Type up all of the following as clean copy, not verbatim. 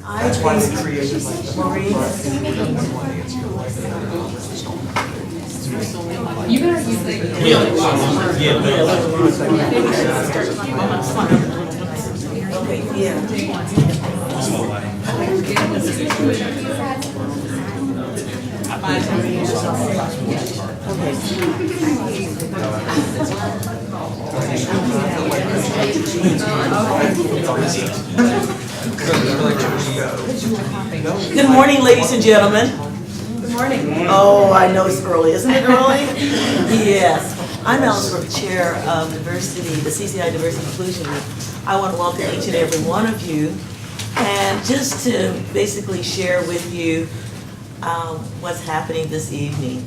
That's why they created like the You better use the. Okay, yeah. Good morning, ladies and gentlemen. Good morning. Oh, I know it's early. Isn't it early? Yes. I'm Alice Brooke, Chair of Diversity, the CCI Diversity Inclusion Week. I want to welcome each and every one of you, and just to basically share with you what's happening this evening.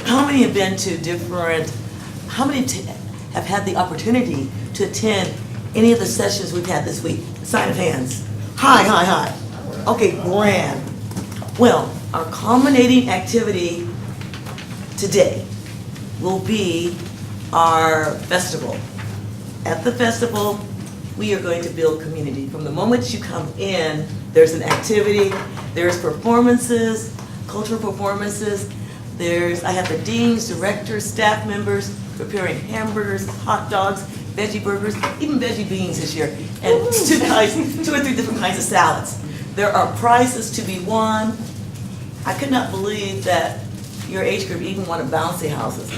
How many have been to how many have had the opportunity to attend any of the sessions we've had this week? Sign of hands. Hi. Okay, grand. Well, our culminating activity today will be our festival. At the festival, we are going to build community. From the moment you come in, there's an activity, there's performances, cultural performances. I have the deans, directors, staff members preparing hamburgers, hot dogs, veggie burgers, even veggie beans this year, and two or three different kinds of salads. There are prizes to be won. I could not believe that your age group even wanted bouncy houses.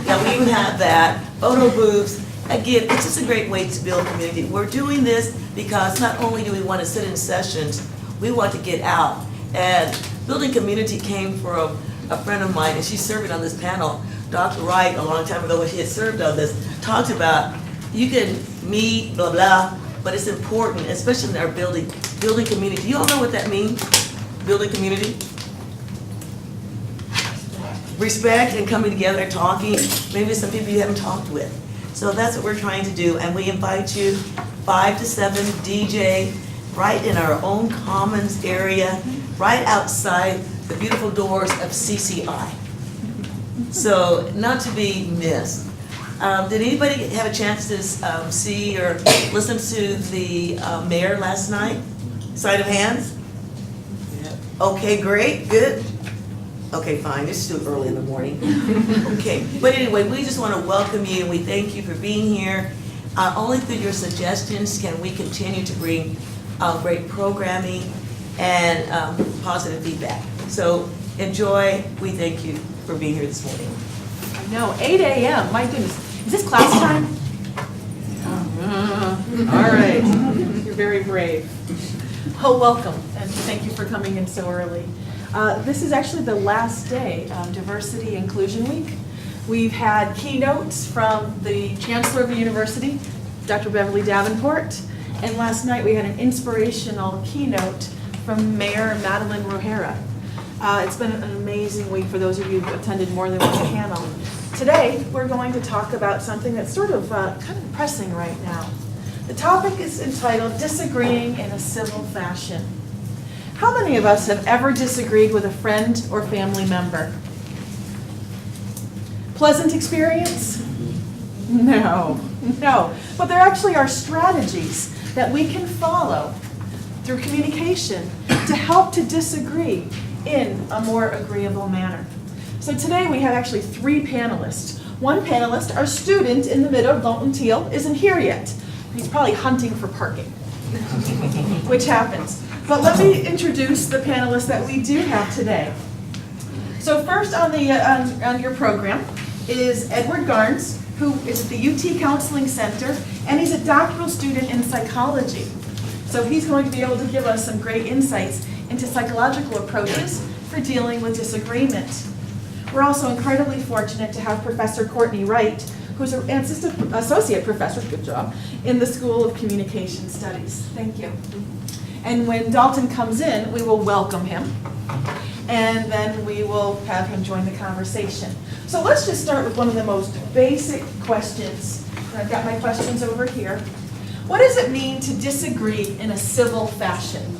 Yeah, we even have that. Photo booths. Again, it's just a great way to build community. We're doing this because not only do we want to sit in sessions, we want to get out. And building community came from a friend of mine, and she's serving on this panel. Dr. Wright, a long time ago when she had served on this, talked about you can meet, blah, blah, but it's important, especially in our building community. You all know what that means? Building community? Respect and coming together and talking. Maybe some people you haven't talked with. So that's what we're trying to do, and we invite you 5 to 7 DJ right in our own commons area, right outside the beautiful doors of CCI. So not to be missed. Did anybody have a chance to see or listen to the mayor last night? Sign of hands? Yeah. Okay, great, good. Okay, fine, it's still early in the morning. Okay, but anyway, we just want to welcome you, and we thank you for being here. Only through your suggestions can we continue to bring great programming and positive feedback. So enjoy, we thank you for being here this morning. I know, 8 a.m., my goodness. Is this class time? All right, you're very brave. Oh, welcome, and thank you for coming in so early. This is actually the last day of Diversity Inclusion Week. We've had keynotes from the Chancellor of the University, Dr. Beverly Davenport, and last night we had an inspirational keynote from Mayor Madeline Rohera. It's been an amazing week for those of you who attended more than one panel. Today, we're going to talk about something that's sort of kind of pressing right now. The topic is entitled Disagreeing in a Civil Fashion. How many of us have ever disagreed with a friend or family member? Pleasant experience? No. But there actually are strategies that we can follow through communication to help to disagree in a more agreeable manner. So today we have actually 3 panelists. One panelist, our student in the middle, Dalton Teal, isn't here yet. He's probably hunting for parking, which happens. But let me introduce the panelists that we do have today. So first on your program is Edward Garnes, who is at the UT Counseling Center, and he's a doctoral student in psychology. So he's going to be able to give us some great insights into psychological approaches for dealing with disagreement. We're also incredibly fortunate to have Professor Courtney Wright, who's an associate professor, good job, in the School of Communication Studies. Thank you. And when Dalton comes in, we will welcome him, and then we will have him join the conversation. So let's just start with one of the most basic questions. I've got my questions over here. What does it mean to disagree in a civil fashion?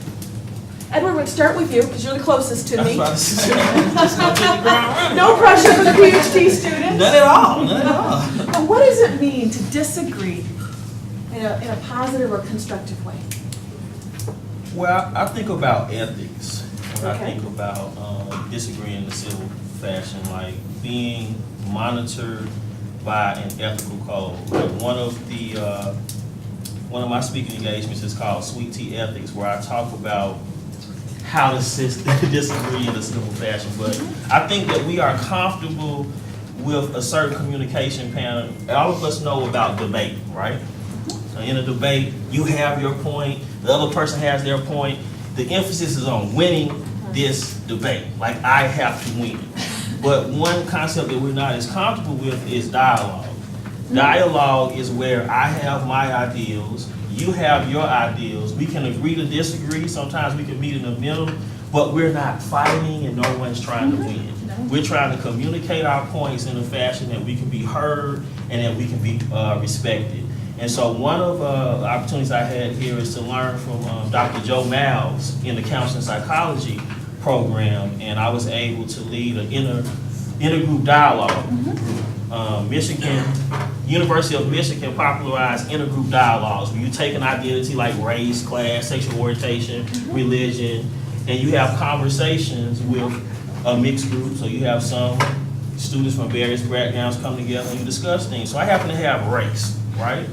Edward, we'll start with you, because you're the closest to me. No pressure for the PhD student. None at all. And what does it mean to disagree in a positive or constructive way? Well, I think about ethics when I Okay. think about disagreeing in a civil fashion, like being monitored by an ethical code. Like one of my speaking engagements is called Sweet Tea Ethics, where I talk about how to disagree in a civil fashion. But I think that we are comfortable with a certain communication pattern. All of us know about debate, right? So in a debate, you have your point, the other person has their point. The emphasis is on winning this debate, like I have to win. But one concept that we're not as comfortable with is dialogue. Dialogue is where I have my ideals, you have your ideals, we can agree to disagree, sometimes we can meet in the middle, but we're not fighting and no one's trying to win. We're trying to communicate our points in a fashion that we can be heard and that we can be respected. And so one of the opportunities I had here is to learn from Dr. Joe Miles in the counseling psychology program, and I was able to lead an intergroup dialogue group. University of Michigan popularized intergroup dialogues, where you take an identity like race, class, sexual orientation, religion, and you have conversations with a mixed group. So you have some students from various backgrounds come together and you discuss things. So I happen to have race, right?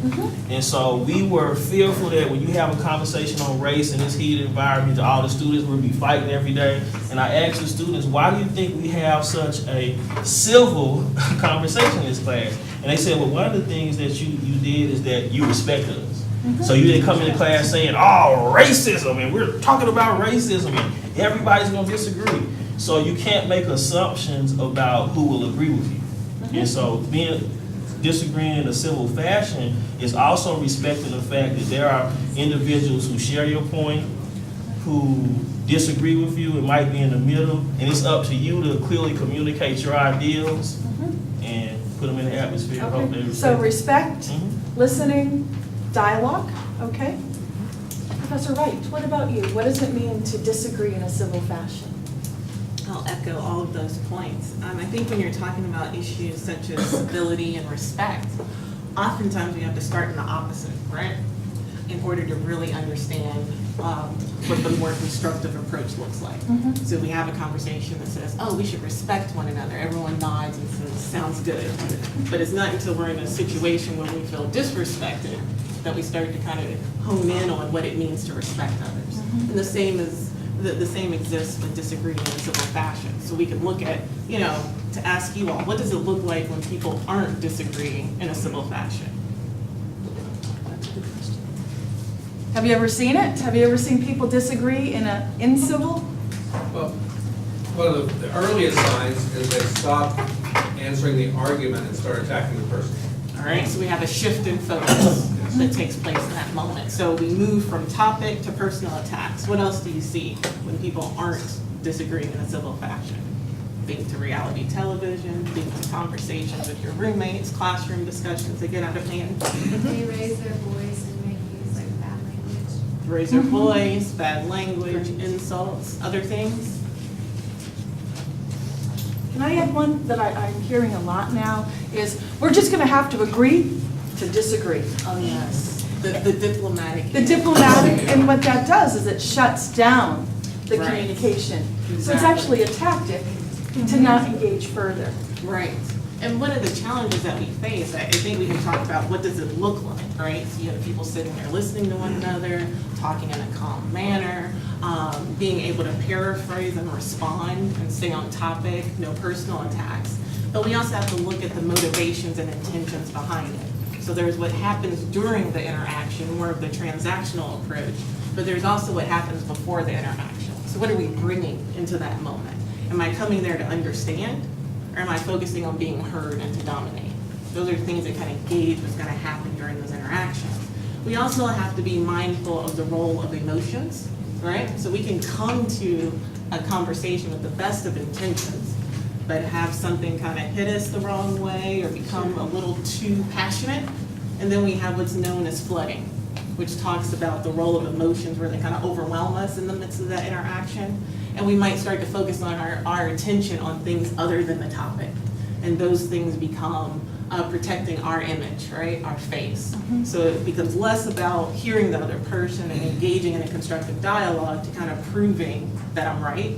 And so we were fearful that when you have a conversation on race in this heated environment, all the students will be fighting every day. And I asked the students, why do you think we have such a civil conversation in this class? And they said, well, one of the things that you did is that you respected us. So you didn't come into class saying, oh, racism, and we're talking about racism, and everybody's gonna disagree. So you can't make assumptions about who will agree with you. And so disagreeing in a civil fashion is also respecting the fact that there are individuals who share your point, who disagree with you, it might be in the middle, and it's up to you to clearly communicate your ideals and put them in the atmosphere. Hope they So respect, Mhm. listening, dialogue, okay? Professor Wright, what about you? What does it mean to disagree in a civil fashion? I'll echo all of those points. I think when you're talking about issues such as civility and respect, oftentimes we have to start in the opposite, right? In order to really understand what the more constructive approach looks like. So we have a conversation that says, oh, we should respect one another. Everyone nods and says, sounds good. But it's not until we're in a situation where we feel disrespected that we start to kind of hone in on what it means to respect others. And the same exists with disagreeing in a civil fashion. So we can look at, to ask you all, what does it look like when people aren't disagreeing in a civil fashion? That's a good question. Have you ever seen it? Have you ever seen people disagree in civil? Well, one of the earliest signs is they stop answering the argument and start attacking the person. All right, so we have a shift in focus that takes place in that moment. So we move from topic to personal attacks. What else do you see when people aren't disagreeing in a civil fashion? Think to reality television, think to conversations with your roommates, classroom discussions that get out of hand. They raise their voice and make use like bad language. Raise your voice, bad language, insults, other things. Can I add one that I'm hearing a lot now is we're just going to have to agree to disagree. Oh, yes. The diplomatic. The diplomatic, and what that does is it shuts down the Right. communication. So it's Exactly. actually a tactic to not engage further. Right. And one of the challenges that we face, I think we can talk about what does it look like, right? So you have people sitting there listening to one another, talking in a calm manner, being able to paraphrase and respond and stay on topic, no personal attacks. But we also have to look at the motivations and intentions behind it. So there's what happens during the interaction, more of the transactional approach, but there's also what happens before the interaction. So what are we bringing into that moment? Am I coming there to understand, or am I focusing on being heard and to dominate? Those are things that kind of gauge what's going to happen during those interactions. We also have to be mindful of the role of emotions, right? So we can come to a conversation with the best of intentions, but have something kind of hit us the wrong way or become a little too passionate. And then we have what's known as flooding, which talks about the role of emotions where they kind of overwhelm us in the midst of that interaction. And we might start to focus on our attention on things other than the topic. And those things become protecting our image, right, our face. Mm-hmm. So it becomes less about hearing the other person and engaging in a constructive dialogue to kind of proving that I'm right,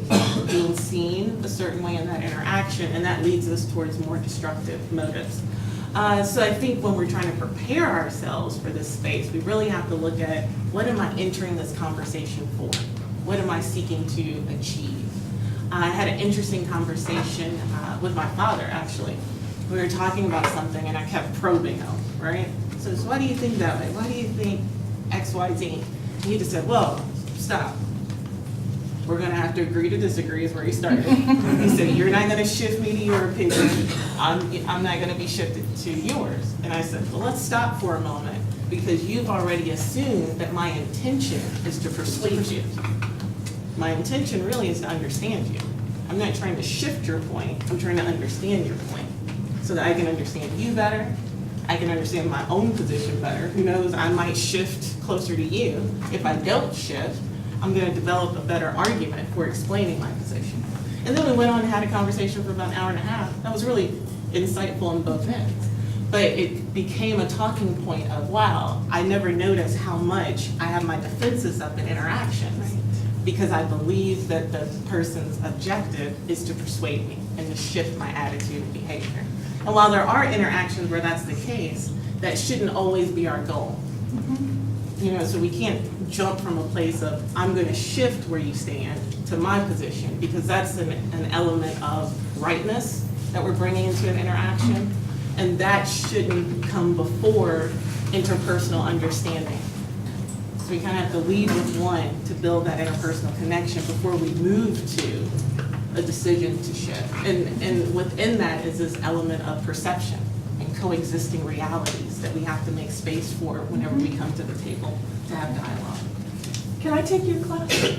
being seen a certain way in that interaction, and that leads us towards more destructive motives. So I think when we're trying to prepare ourselves for this space, we really have to look at, what am I entering this conversation for? What am I seeking to achieve? I had an interesting conversation with my father, actually. We were talking about something and I kept probing him, right? So why do you think that way? Why do you think X, Y, Z? And he just said, well, stop. We're gonna have to agree to disagree is where he started. He said, you're not gonna shift me to your opinion. I'm not gonna be shifted to yours. And I said, well, let's stop for a moment, because you've already assumed that my intention is to persuade you. My intention really is to understand you. I'm not trying to shift your point, I'm trying to understand your point, so that I can understand you better, I can understand my own position better. Who knows, I might shift closer to you. If I don't shift, I'm gonna develop a better argument for explaining my position. And then we went on and had a conversation for about an hour and a half. That was really insightful on both ends. But it became a talking point of, wow, I never noticed how much I have my defenses up in interactions. Because I believe that the person's objective is to persuade me and to shift my attitude and behavior. And while there are interactions where that's the case, that shouldn't always be our goal. You know, so we can't jump from a place of, I'm gonna shift where you stand to my position, because that's an element of rightness that we're bringing into an interaction, and that shouldn't come before interpersonal understanding. So we kind of have to lead with one to build that interpersonal connection before we move to a decision to shift. And within that is this element of perception and coexisting realities that we have to make space for whenever we come to the table to have dialogue. Can I take your class? Sure.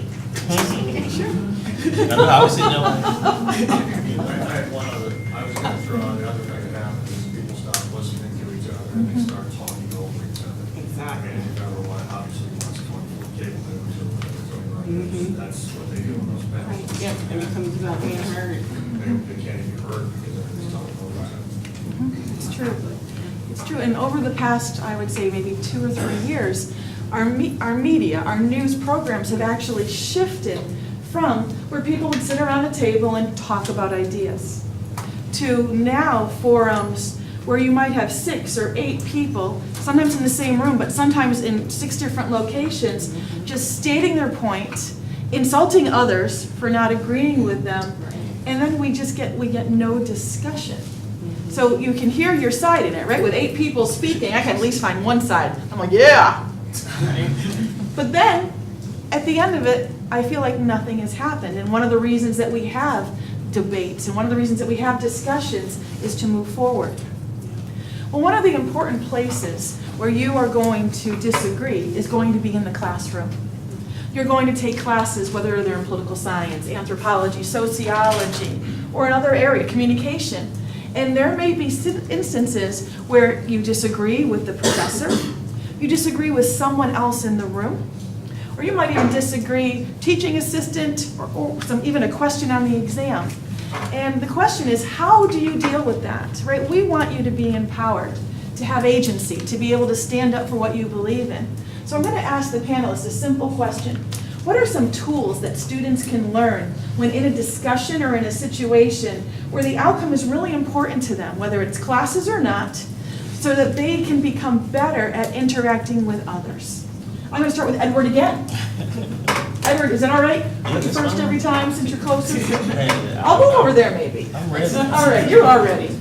I know how we sit there. I had one other, I was gonna throw out the other thing that happens is people stop listening to each other and they start talking over each other. I Exactly. mean, if you ever want, obviously wants 24 cable news or whatever, it's only like that's what they do in those Right, panels. yep, and it comes about being heard. They can't even be heard because everybody's talking over each other. It's true. It's true. And over the past, I would say maybe 2 or 3 years, our media, our news programs have actually shifted from where people would sit around a table and talk about ideas to now forums where you might have 6 or 8 people, sometimes in the same room, but sometimes in 6 different locations, just stating their point, insulting others for not agreeing with them, and then we get no discussion. So you can hear your side in it, right? With 8 people speaking, I can at least find one side. I'm like, yeah. But then, at the end of it, I feel like nothing has happened. And one of the reasons that we have debates and one of the reasons that we have discussions is to move forward. Well, one of the important places where you are going to disagree is going to be in the classroom. You're going to take classes, whether they're in political science, anthropology, sociology, or another area, communication. And there may be instances where you disagree with the professor, you disagree with someone else in the room, or you might even disagree, teaching assistant, or even a question on the exam. And the question is, how do you deal with that, right? We want you to be empowered, to have agency, to be able to stand up for what you believe in. So I'm going to ask the panelists a simple question. What are some tools that students can learn when in a discussion or in a situation where the outcome is really important to them, whether it's classes or not, so that they can become better at interacting with others? I'm going to start with Edward again. Edward, is that all right? Yeah, that's First fine. every time since you're closest? Hey, I'll move over there maybe. I'm ready. All right, you're all ready.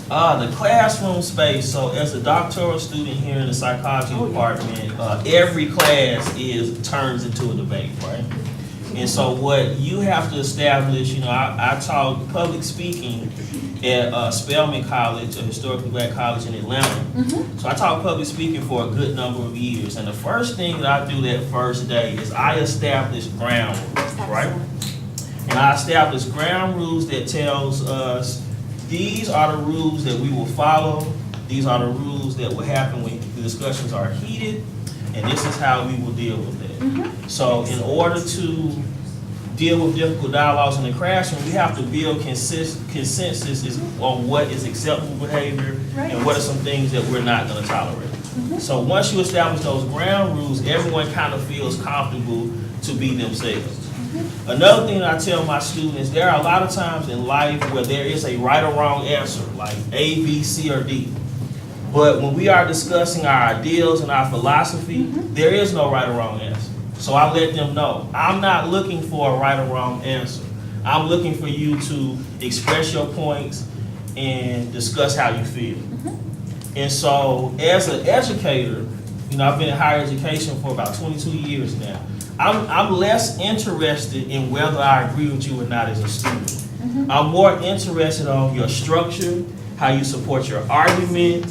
The classroom space, so as a doctoral student here in the psychology Oh, yeah. department, every class turns into a debate, right? And so what you have to establish, I taught public speaking at Spelman College, a historically black college in Atlanta. So I taught public speaking for a good number of years. And the first thing that I do that first day is I establish ground rules, right? And I establish ground rules that tells us these are the rules that we will follow. These are the rules that will happen when the discussions are heated. And this is how we will deal with it. So in order to deal with difficult dialogues in the classroom, we have to build consensus on what is acceptable behavior and what are some things that we're not gonna tolerate. So once you establish those ground rules, everyone kind of feels comfortable to be themselves. Another thing that I tell my students, there are a lot of times in life where there is a right or wrong answer, like A, B, C, or D. But when we are discussing our ideals and our philosophy, there is no right or wrong answer. So I let them know, I'm not looking for a right or wrong answer. I'm looking for you to express your points and discuss how you feel. And so as an educator, you know, I've been in higher education for about 22 years now. I'm less interested in whether I agree with you or not as a student. I'm more interested on your structure, how you support your argument,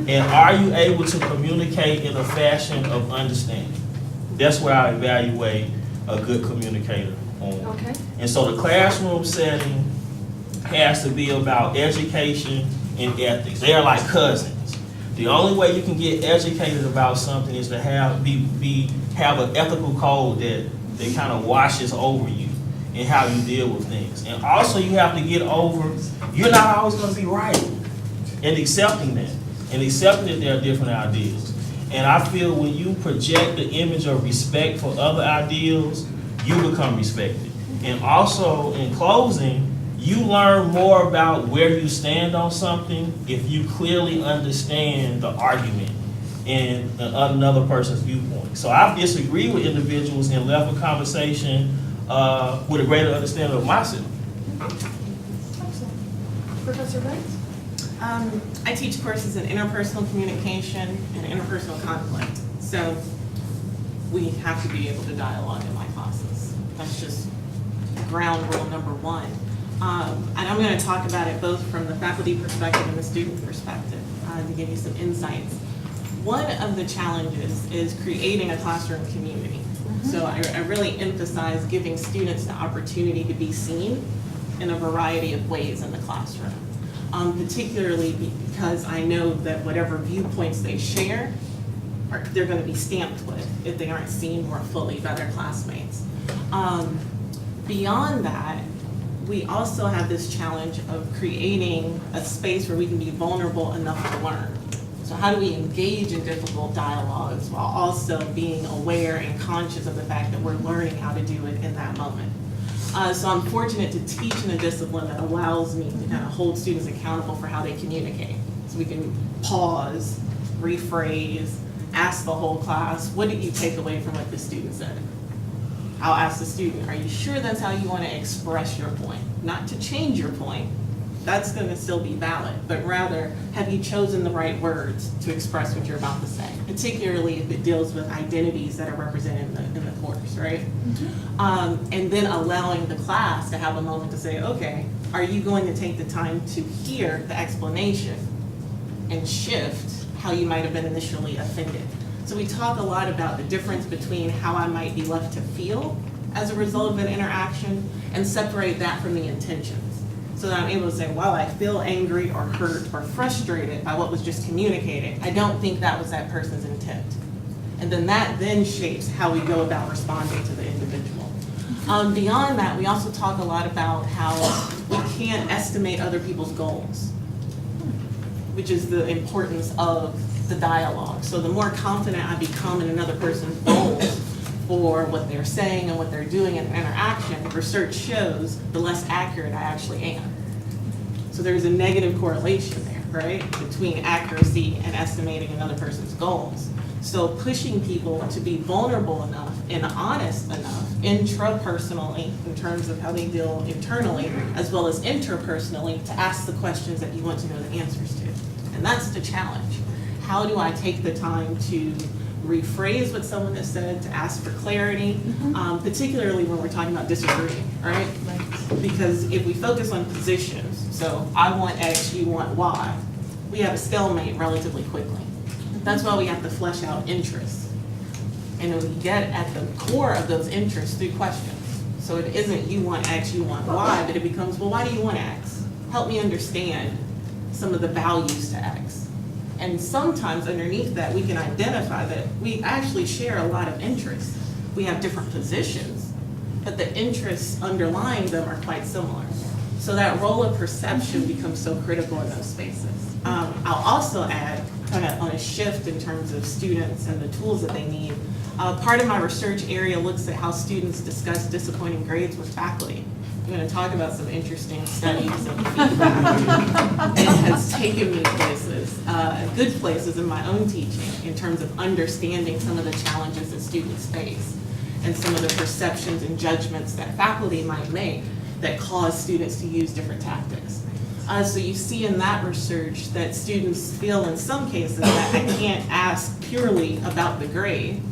and are you able to communicate in a fashion of understanding. That's where I evaluate a good communicator on. Okay. And so the classroom setting has to be about education and ethics. They are like cousins. The only way you can get educated about something is to have an ethical code that kind of washes over you and how you deal with things. And also you have to get over, you're not always going to be right, and accepting that. And accepting that there are different ideas. And I feel when you project the image of respect for other ideals, you become respected. And also, in closing, you learn more about where you stand on something if you clearly understand the argument and another person's viewpoint. So I've disagreed with individuals and left a conversation with a greater understanding of myself. Excellent. Professor Banks? I teach courses in interpersonal communication and interpersonal conflict. So we have to be able to dialogue in my classes. That's just ground rule number one. And I'm going to talk about it both from the faculty perspective and the student perspective to give you some insights. One of the challenges is creating a classroom community. So I really emphasize giving students the opportunity to be seen in a variety of ways in the classroom. Particularly because I know that whatever viewpoints they share, they're going to be stamped with if they aren't seen more fully by their classmates. Beyond that, we also have this challenge of creating a space where we can be vulnerable enough to learn. So how do we engage in difficult dialogues while also being aware and conscious of the fact that we're learning how to do it in that moment? So I'm fortunate to teach in a discipline that allows me to kind of hold students accountable for how they communicate. So we can pause, rephrase, ask the whole class, what did you take away from what the student said? I'll ask the student, are you sure that's how you want to express your point? Not to change your point, that's going to still be valid, but rather, have you chosen the right words to express what you're about to say? Particularly if it deals with identities that are represented in the course, right? And then allowing the class to have a moment to say, okay, are you going to take the time to hear the explanation and shift how you might have been initially offended? So we talk a lot about the difference between how I might be left to feel as a result of an interaction and separate that from the intentions. So that I'm able to say, while I feel angry or hurt or frustrated by what was just communicated, I don't think that was that person's intent. And then that then shapes how we go about responding to the individual. Beyond that, we also talk a lot about how we can't estimate other people's goals, which is the importance of the dialogue. So the more confident I become in another person's goals for what they're saying and what they're doing in an interaction, research shows the less accurate I actually am. So there's a negative correlation there, right, between accuracy and estimating another person's goals. So pushing people to be vulnerable enough and honest enough intrapersonally in terms of how they deal internally, as well as interpersonally to ask the questions that you want to know the answers to. And that's the challenge. How do I take the time to rephrase what someone has said, to ask for clarity, particularly when we're talking about disagreeing, right? Because if we focus on positions, so I want X, you want Y, we have a stalemate relatively quickly. That's why we have to flesh out interests. And we get at the core of those interests through questions. So it isn't you want X, you want Y, but it becomes, well, why do you want X? Help me understand some of the values to X. And sometimes underneath that, we can identify that we actually share a lot of interests. We have different positions, but the interests underlying them are quite similar. So that role of perception becomes so critical in those spaces. I'll also add, kind of on a shift in terms of students and the tools that they need. Part of my research area looks at how students discuss disappointing grades with faculty. I'm going to talk about some interesting studies and feedback. It has taken me places, good places in my own teaching, in terms of understanding some of the challenges that students face and some of the perceptions and judgments that faculty might make that cause students to use different tactics. So you see in that research that students feel in some cases that I can't ask purely about the grade,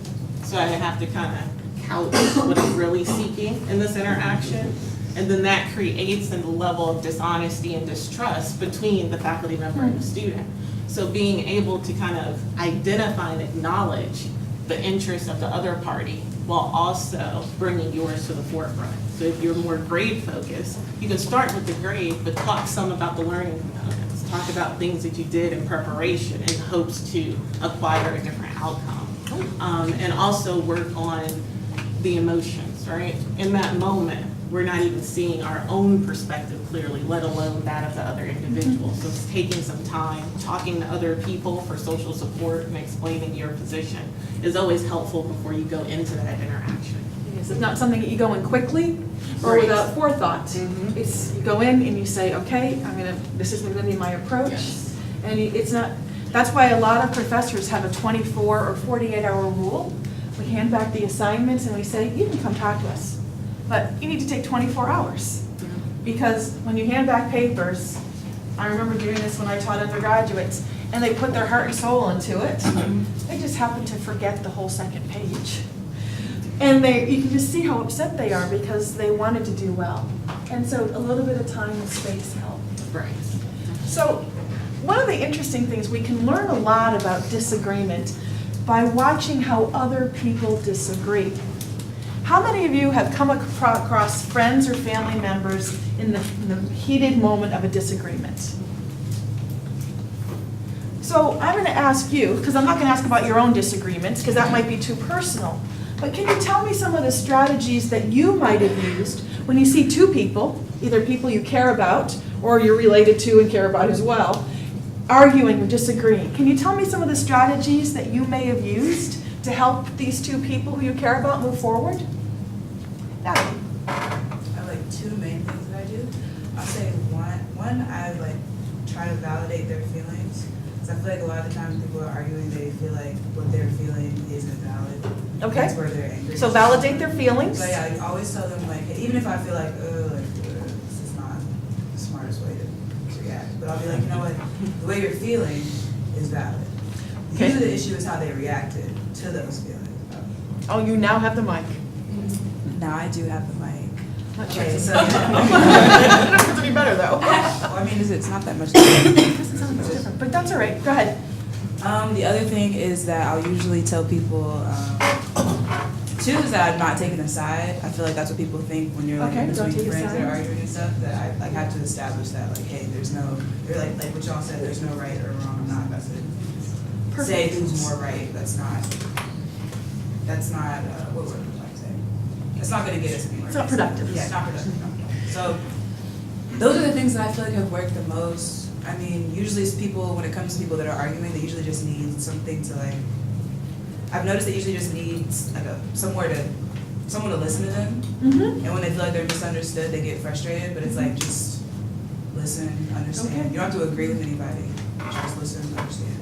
so I have to kind of couch what I'm really seeking in this interaction. And then that creates a level of dishonesty and distrust between the faculty member and the student. So being able to kind of identify and acknowledge the interests of the other party while also bringing yours to the forefront. So if you're more grade focused, you can start with the grade, but talk some about the learning components. Talk about things that you did in preparation in hopes to acquire a different outcome. And also work on the emotions, right? In that moment, we're not even seeing our own perspective clearly, let alone that of the other individual. So it's taking some time, talking to other people for social support and explaining your position is always helpful before you go into that interaction. Yes, it's not something that you go in quickly or Right. without forethought. Mhm. It's, you go in and you say, okay, this is gonna be my approach. Yes. And it's not, that's why a lot of professors have a 24 or 48-hour rule. We hand back the assignments and we say, you can come talk to us, but you need to take 24 hours. Because when you hand back papers, I remember doing this when I taught undergraduates, and they put their heart and soul into it. They just happen to forget the whole second page. And you can just see how upset they are because they wanted to do well. And so a little bit of time and space help. Right. So one of the interesting things, we can learn a lot about disagreement by watching how other people disagree. How many of you have come across friends or family members in the heated moment of a disagreement? So I'm going to ask you, because I'm not going to ask about your own disagreements, because that might be too personal. But can you tell me some of the strategies that you might have used when you see two people, either people you care about or you're related to and care about as well, arguing or disagreeing? Can you tell me some of the strategies that you may have used to help these two people who you care about move forward? Natalie. I have like two main things that I do. I'll say one I like try to validate their feelings. Because I feel like a lot of the times people are arguing, they feel like what they're feeling isn't valid. Okay. That's where they're angry. So validate their feelings. So yeah, I always tell them like, even if I feel like, this is not the smartest way to react. But I'll be like, you know what, the way you're feeling is valid. Okay. Usually the issue is how they reacted to those feelings. Oh, you now have the mic. Now I do have the mic. Not sure Okay, it's so. any better though. Well, I mean, it's not that much different. Doesn't sound much different, but that's all right. Go ahead. The other thing is that I'll usually tell people, two is that I'm not taking a side. I feel like that's what people think when you're like Okay, in don't between take a friends that side. are arguing and stuff, that I like have to establish that like, hey, there's no, or like what y'all said, there's no right or wrong. I'm not about to say who's more right. That's not, what word would I say? It's not gonna get us anywhere. It's not productive. Yeah, it's not productive. So those are the things that I feel like have worked the most. I mean, usually it's people, when it comes to people that are arguing, they usually just need something to like, I've noticed they usually just need like someone to listen to them. Mm-hmm. And when they feel like they're misunderstood, they get frustrated, but it's like, just listen, understand. Okay. You don't have to agree with anybody, just listen, understand.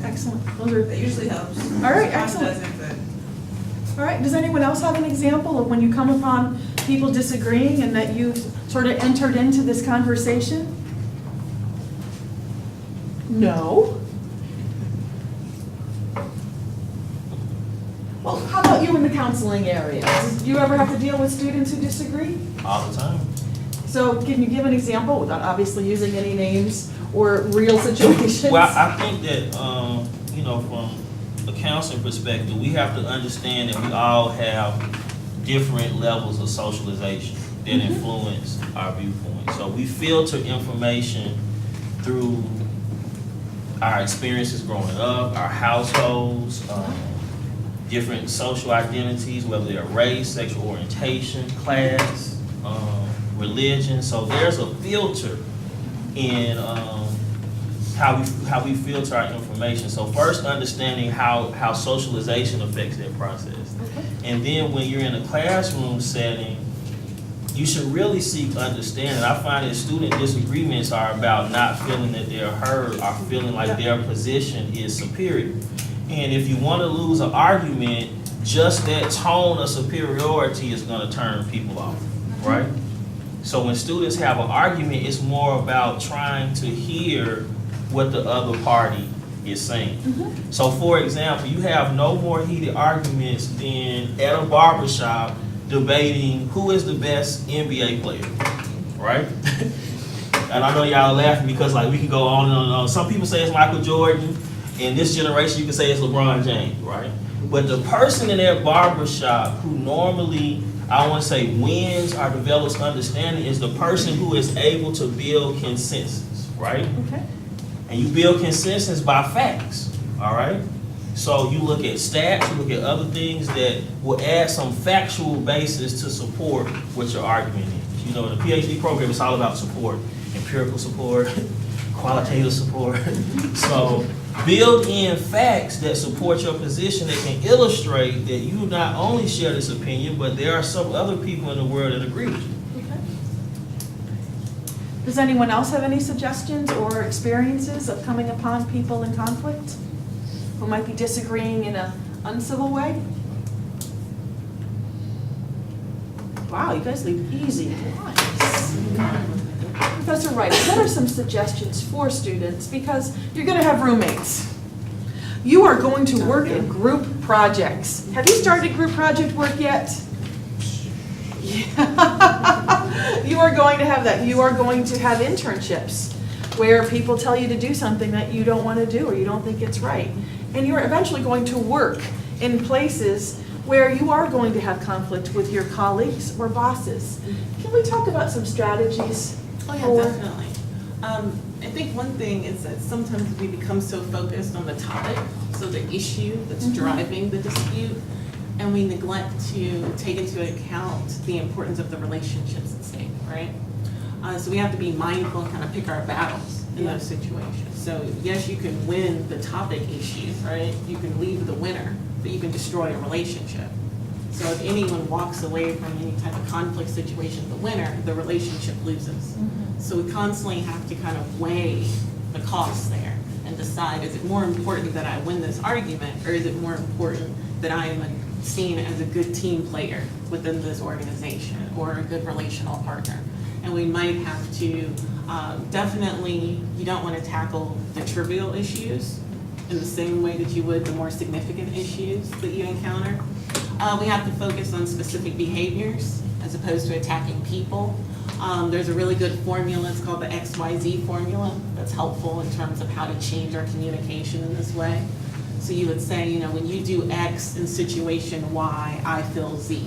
Excellent. Those are, That usually helps. All right, Sometimes excellent. doesn't, but all right, does anyone else have an example of when you come upon people disagreeing and that you've sort of entered into this conversation? No. Well, how about you in the counseling area? Do you ever have to deal with students who disagree? All the time. So can you give an example without obviously using any names or real situations? Well, I think that, from a counseling perspective, we have to understand that we all have different levels of socialization that influence our viewpoint. So we filter information through our experiences growing up, our households, different social identities, whether they're race, sexual orientation, class, religion. So there's a filter in how we filter our information. So first, understanding how socialization affects that process. And then when you're in a classroom setting, you should really seek understanding. I find that student disagreements are about not feeling that they're heard or feeling like their position is superior. And if you want to lose an argument, just that tone of superiority is going to turn people off, right? So when students have an argument, it's more about trying to hear what the other party is saying. So for example, you have no more heated arguments than at a barbershop debating who is the best NBA player, right? And I know y'all are laughing because like we can go on and on and on. Some people say it's Michael Jordan. In this generation, you can say it's LeBron James, right? But the person in that barbershop who normally, I want to say, wins or develops understanding is the person who is able to build consensus, right? Okay. And you build consensus by facts, all right? So you look at stats, you look at other things that will add some factual basis to support what your argument is. You know, in the PhD program, it's all about support, empirical support, qualitative support. So build in facts that support your position that can illustrate that you not only share this opinion, but there are some other people in the world that agree with you. Okay. Does anyone else have any suggestions or experiences of coming upon people in conflict who might be disagreeing in an uncivil way? Wow, you guys leave easy ones. Professor Wright, what are some suggestions for students? Because you're going to have roommates. You are going to work in group projects. Have you started group project work yet? Yeah. You are going to have that. You are going to have internships where people tell you to do something that you don't want to do or you don't think it's right. And you're eventually going to work in places where you are going to have conflict with your colleagues or bosses. Can we talk about some strategies? Oh yeah, definitely. I think one thing is that sometimes we become so focused on the topic, so the issue that's driving the dispute, and we neglect to take into account the importance of the relationships at stake, right? So we have to be mindful and kind of pick our battles in those situations. So yes, you can win the topic issue, right? You can leave the winner, but you can destroy a relationship. So if anyone walks away from any type of conflict situation, the winner, the relationship loses. So we constantly have to kind of weigh the costs there and decide, is it more important that I win this argument, or is it more important that I am seen as a good team player within this organization or a good relational partner? And we might have to, definitely, you don't want to tackle the trivial issues in the same way that you would the more significant issues that you encounter. We have to focus on specific behaviors as opposed to attacking people. There's a really good formula, it's called the XYZ formula, that's helpful in terms of how to change our communication in this way. So you would say, you know, when you do X in situation Y, I feel Z.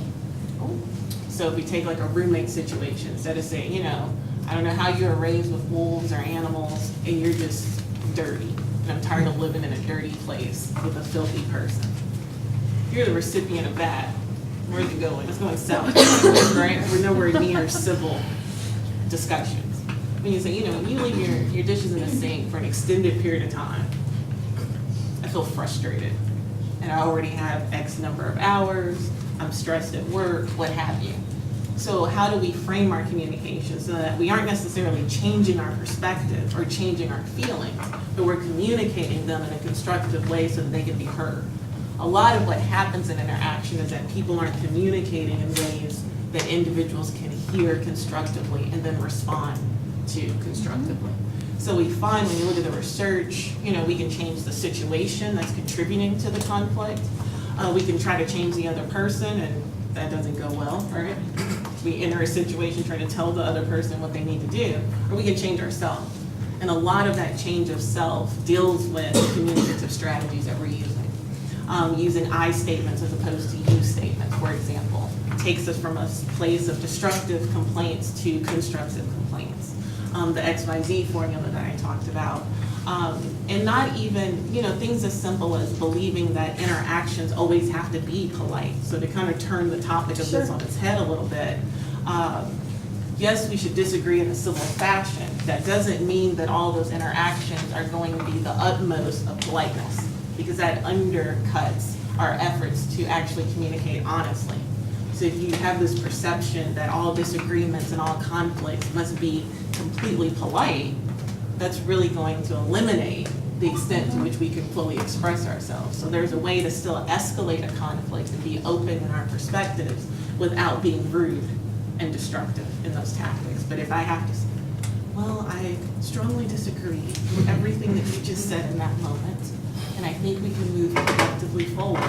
So if we take like a roommate situation, instead of saying, you know, I don't know how you were raised with wolves or animals and you're just dirty, and I'm tired of living in a dirty place with a filthy person. You're the recipient of that. Where's it going? It's going south, right? We're nowhere near civil discussions. When you say, you know, when you leave your dishes in the sink for an extended period of time, I feel frustrated. And I already have X number of hours, I'm stressed at work, what have you. So how do we frame our communication so that we aren't necessarily changing our perspective or changing our feelings, but we're communicating them in a constructive way so that they can be heard? A lot of what happens in interaction is that people aren't communicating in ways that individuals can hear constructively and then respond to constructively. So we find when you look at the research, you know, we can change the situation that's contributing to the conflict. We can try to change the other person, and that doesn't go well, right? We enter a situation trying to tell the other person what they need to do, or we can change ourselves. And a lot of that change of self deals with communicative strategies that we're using. Using I statements as opposed to you statements, for example, takes us from a place of destructive complaints to constructive complaints. the XYZ formula that I talked about. And not even, things as simple as believing that interactions always have to be polite. So to kind of turn the topic of this on its head a little bit, yes, we should disagree in a civil fashion. That doesn't mean that all those interactions are going to be the utmost of politeness, because that undercuts our efforts to actually communicate honestly. So if you have this perception that all disagreements and all conflicts must be completely polite, that's really going to eliminate the extent to which we can fully express ourselves. So there's a way to still escalate a conflict and be open in our perspectives without being rude and destructive in those tactics. But if I have to say, well, I strongly disagree with everything that you just said in that moment, and I think we can move productively forward.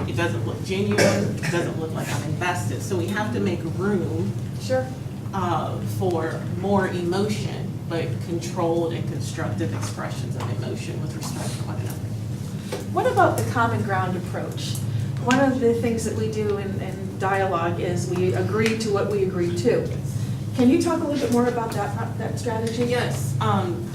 It doesn't look genuine, it doesn't look like I'm invested. So we have to make room for more emotion, but controlled and constructive expressions of emotion with respect to one another. What about the common ground approach? One of the things that we do in dialogue is we agree to what we agree to. Can you talk a little bit more about that strategy? Yes,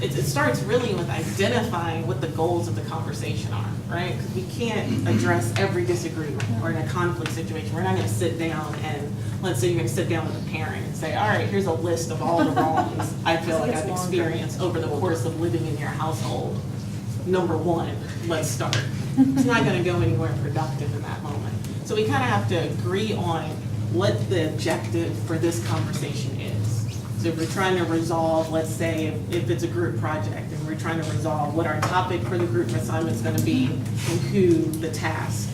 it starts really with identifying what the goals of the conversation are, right? Because we can't address every disagreement or in a conflict situation. We're not going to sit down and, let's say you're going to sit down with a parent and say, all right, here's a list of all the wrongs I feel like I've experienced over the course of living in your household. Number one, let's start. It's not going to go anywhere productive in that moment. So we kind of have to agree on what the objective for this conversation is. So if we're trying to resolve, let's say, if it's a group project, and we're trying to resolve what our topic for the group assignment is going to be, and who the task,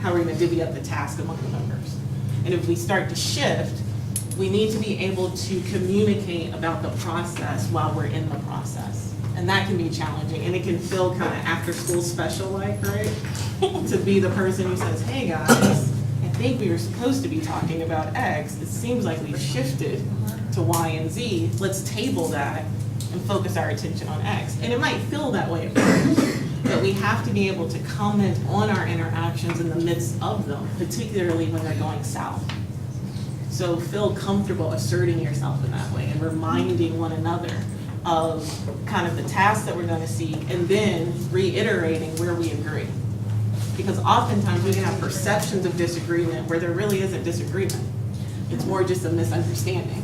how we're going to divvy up the task among the members. And if we start to shift, we need to be able to communicate about the process while we're in the process. And that can be challenging, and it can feel kind of after school special-like, right? To be the person who says, hey guys, I think we were supposed to be talking about X. It seems like we've shifted to Y and Z. Let's table that and focus our attention on X. And it might feel that way at first, but we have to be able to comment on our interactions in the midst of them, particularly when they're going south. So feel comfortable asserting yourself in that way and reminding one another of kind of the tasks that we're going to see, and then reiterating where we agree. Because oftentimes we can have perceptions of disagreement where there really isn't disagreement. It's more just a misunderstanding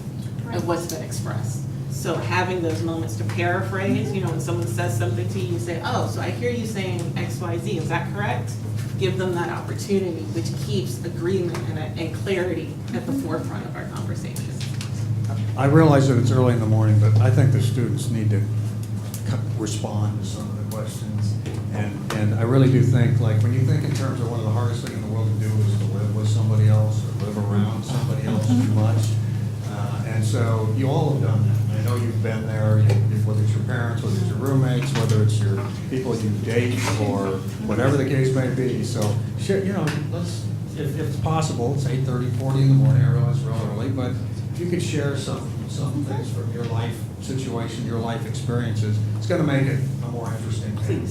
of what's been expressed. So having those moments to paraphrase, when someone says something to you, you say, oh, so I hear you saying X, Y, Z, is that correct? Give them that opportunity, which keeps agreement and clarity at the forefront of our conversation. I realize that it's early in the morning, but I think the students need to respond to some of the questions. And I really do think, like, when you think in terms of one of the hardest things in the world to do is to live with somebody else or live around somebody else too much. And so you all have done that. I know you've been there, whether it's your parents, whether it's your roommates, whether it's your people you date, or whatever the case may be. So, let's, if it's possible, it's 8:30, 40 in the morning, I realize it's real early, but if you could share some things from your life situation, your life experiences, it's going to make it a more interesting thing.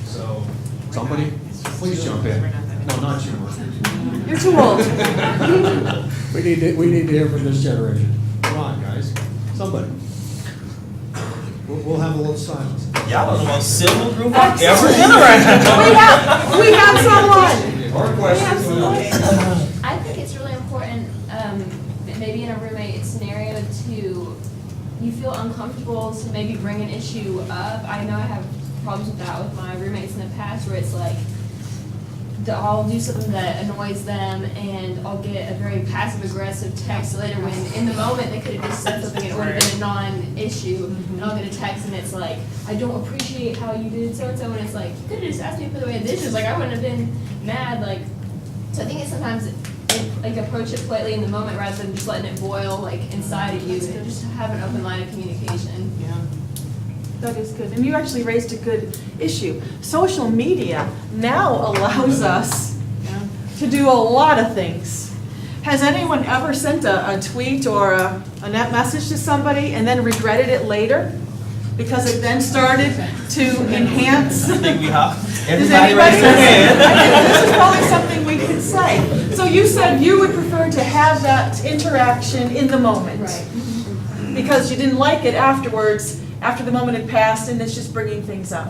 So somebody, please jump in. No, not you. You're too old. We need to hear from this generation. Come on, guys. Somebody. We'll have a little silence. Y'all are the most civil group I've ever been around. We have someone. Our questions. I think it's really important, maybe in a roommate scenario, you feel uncomfortable to maybe bring an issue up. I know I have problems with that with my roommates in the past, where it's like, I'll do something that annoys them, and I'll get a very passive-aggressive text later when in the moment they could have just said something and it would have been a non-issue, and I'll get a text and it's like, I don't appreciate how you did so-and-so, and it's like, you could have just asked me to put away the dishes, like I wouldn't have been mad, like, so I think it's sometimes, approach it politely in the moment rather than just letting it boil, like, inside of you, and just have an open line of communication. Yeah. That is good. And you actually raised a good issue. Social media now allows us to do a lot of things. Has anyone ever sent a tweet or a net message to somebody and then regretted it later? Because it then started to enhance. I think we have. Does Everybody anybody? raise their hand. I think this is probably something we could say. So you said you would prefer to have that interaction in the moment. Right. because you didn't like it afterwards, after the moment had passed, and it's just bringing things up.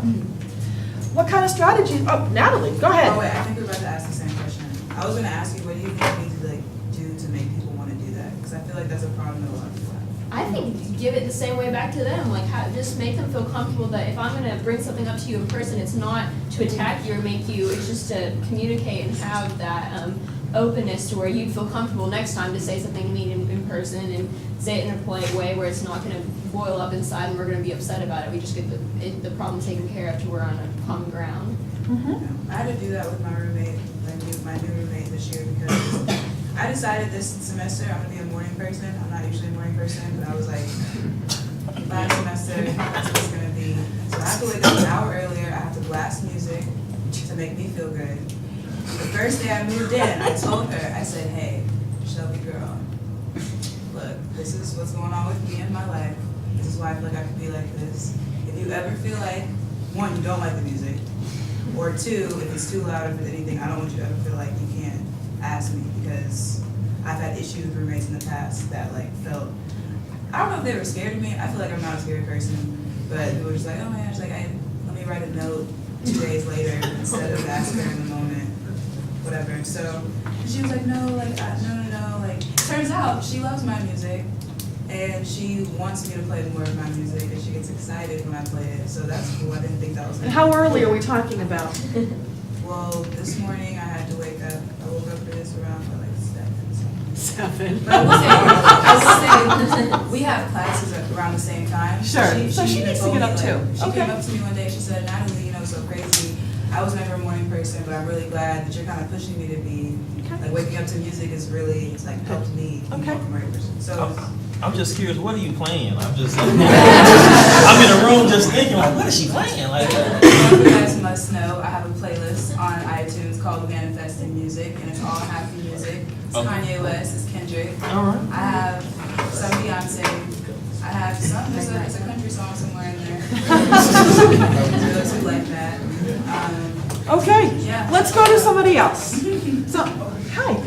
What kind of strategy? Oh, Natalie, go ahead. Oh wait, I think we're about to ask the same question. I was gonna ask you, what do you think we need to like do to make people wanna do that? Because I feel like that's a problem that a lot of people have. I think give it the same way back to them, like just make them feel comfortable that if I'm gonna bring something up to you in person, it's not to attack you or make you, it's just to communicate and have that openness to where you'd feel comfortable next time to say something to me in person and say it in a polite way where it's not gonna boil up inside and we're gonna be upset about it. We just get the problem taken care of to we're on a common ground. Mhm. I had to do that with my roommate, my new roommate this year, because I decided this semester I'm gonna be a morning person. I'm not usually a morning person, but I was like, last semester, that's what it's gonna be. So I have to wake up an hour earlier, I have to blast music to make me feel good. The first day I moved in, I told her, I said, hey, Shelby girl, look, this is what's going on with me in my life. This is why I feel like I could be like this. If you ever feel like, one, you don't like the music, or two, if it's too loud, if it's anything, I don't want you to ever feel like you can't ask me, because I've had issues with roommates in the past that like felt, I don't know if they were scared of me. I feel like I'm not a scared person, but they were just like, oh my gosh, like let me write a note 2 days later instead of asking her in the moment, whatever. So she was like, no, like no. Like turns out she loves my music, and she wants me to play more of my music, and she gets excited when I play it. So that's cool. I didn't think that was. And how early are we talking about? Well, this morning I had to wake up. I woke up for this around for like 7. 7. But I will say, we have classes around the same time. Sure. So she even needs to told get me, up like, too. She Okay. came up to me one day, she said, Natalie, you know, it's so crazy. I was never a morning person, but I'm really glad that you're kind of pushing me to be, like waking up to music is really, it's like helped me be Okay. more of a morning person. So, I'm just curious, what are you playing? I'm in the room just thinking, like, what is she playing? Like, you guys must know, I have a playlist on iTunes called Manifesting Music, and it's all happy music. It's Okay. Kanye West, it's Kendrick. all right. I have some Beyonce. I have some, there's a country song somewhere in there. For those who like that. Okay, Yeah. let's go to somebody else. So, hi.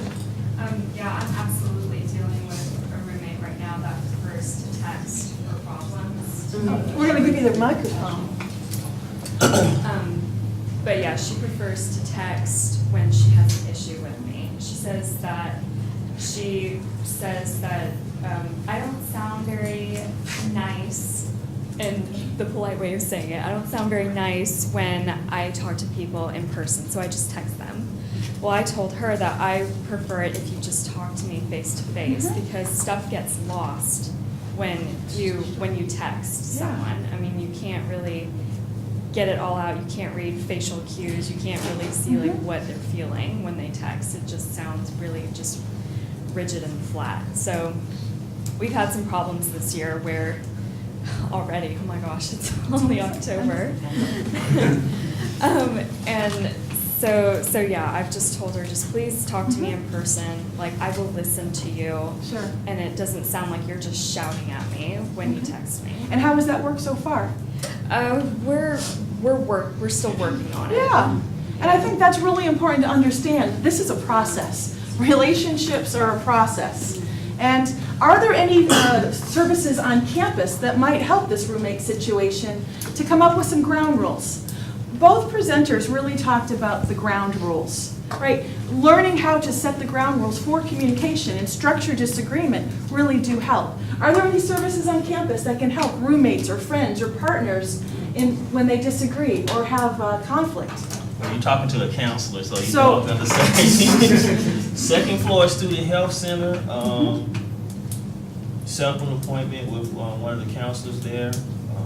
Yeah, I'm absolutely dealing with a roommate right now that prefers to text for problems. We're gonna give you the microphone. But yeah, she prefers to text when she has an issue with me. She says that I don't sound very nice, in the polite way of saying it. I don't sound very nice when I talk to people in person, so I just text them. Well, I told her that I prefer it if you just talk to me face to face, because stuff gets lost when you text someone. I mean, you can't really get it all out. You can't read facial cues. You can't really see like what they're feeling when they text. It just sounds really just rigid and flat. So we've had some problems this year where already, oh my gosh, it's only October. And so yeah, I've just told her, just please talk to me in person. Like, I will listen to you. Sure. And it doesn't sound like you're just shouting at me when you text me. And how has that worked so far? We're still working on it. Yeah, and I think that's really important to understand. This is a process. Relationships are a process. And are there any services on campus that might help this roommate situation to come up with some ground rules? Both presenters really talked about the ground rules, right? Learning how to set the ground rules for communication and structure disagreement really do help. Are there any services on campus that can help roommates or friends or partners when they disagree or have conflict? Well, you're talking to a counselor, so you So- don't understand. Second floor Student Health Center, set up an appointment with one of the counselors there.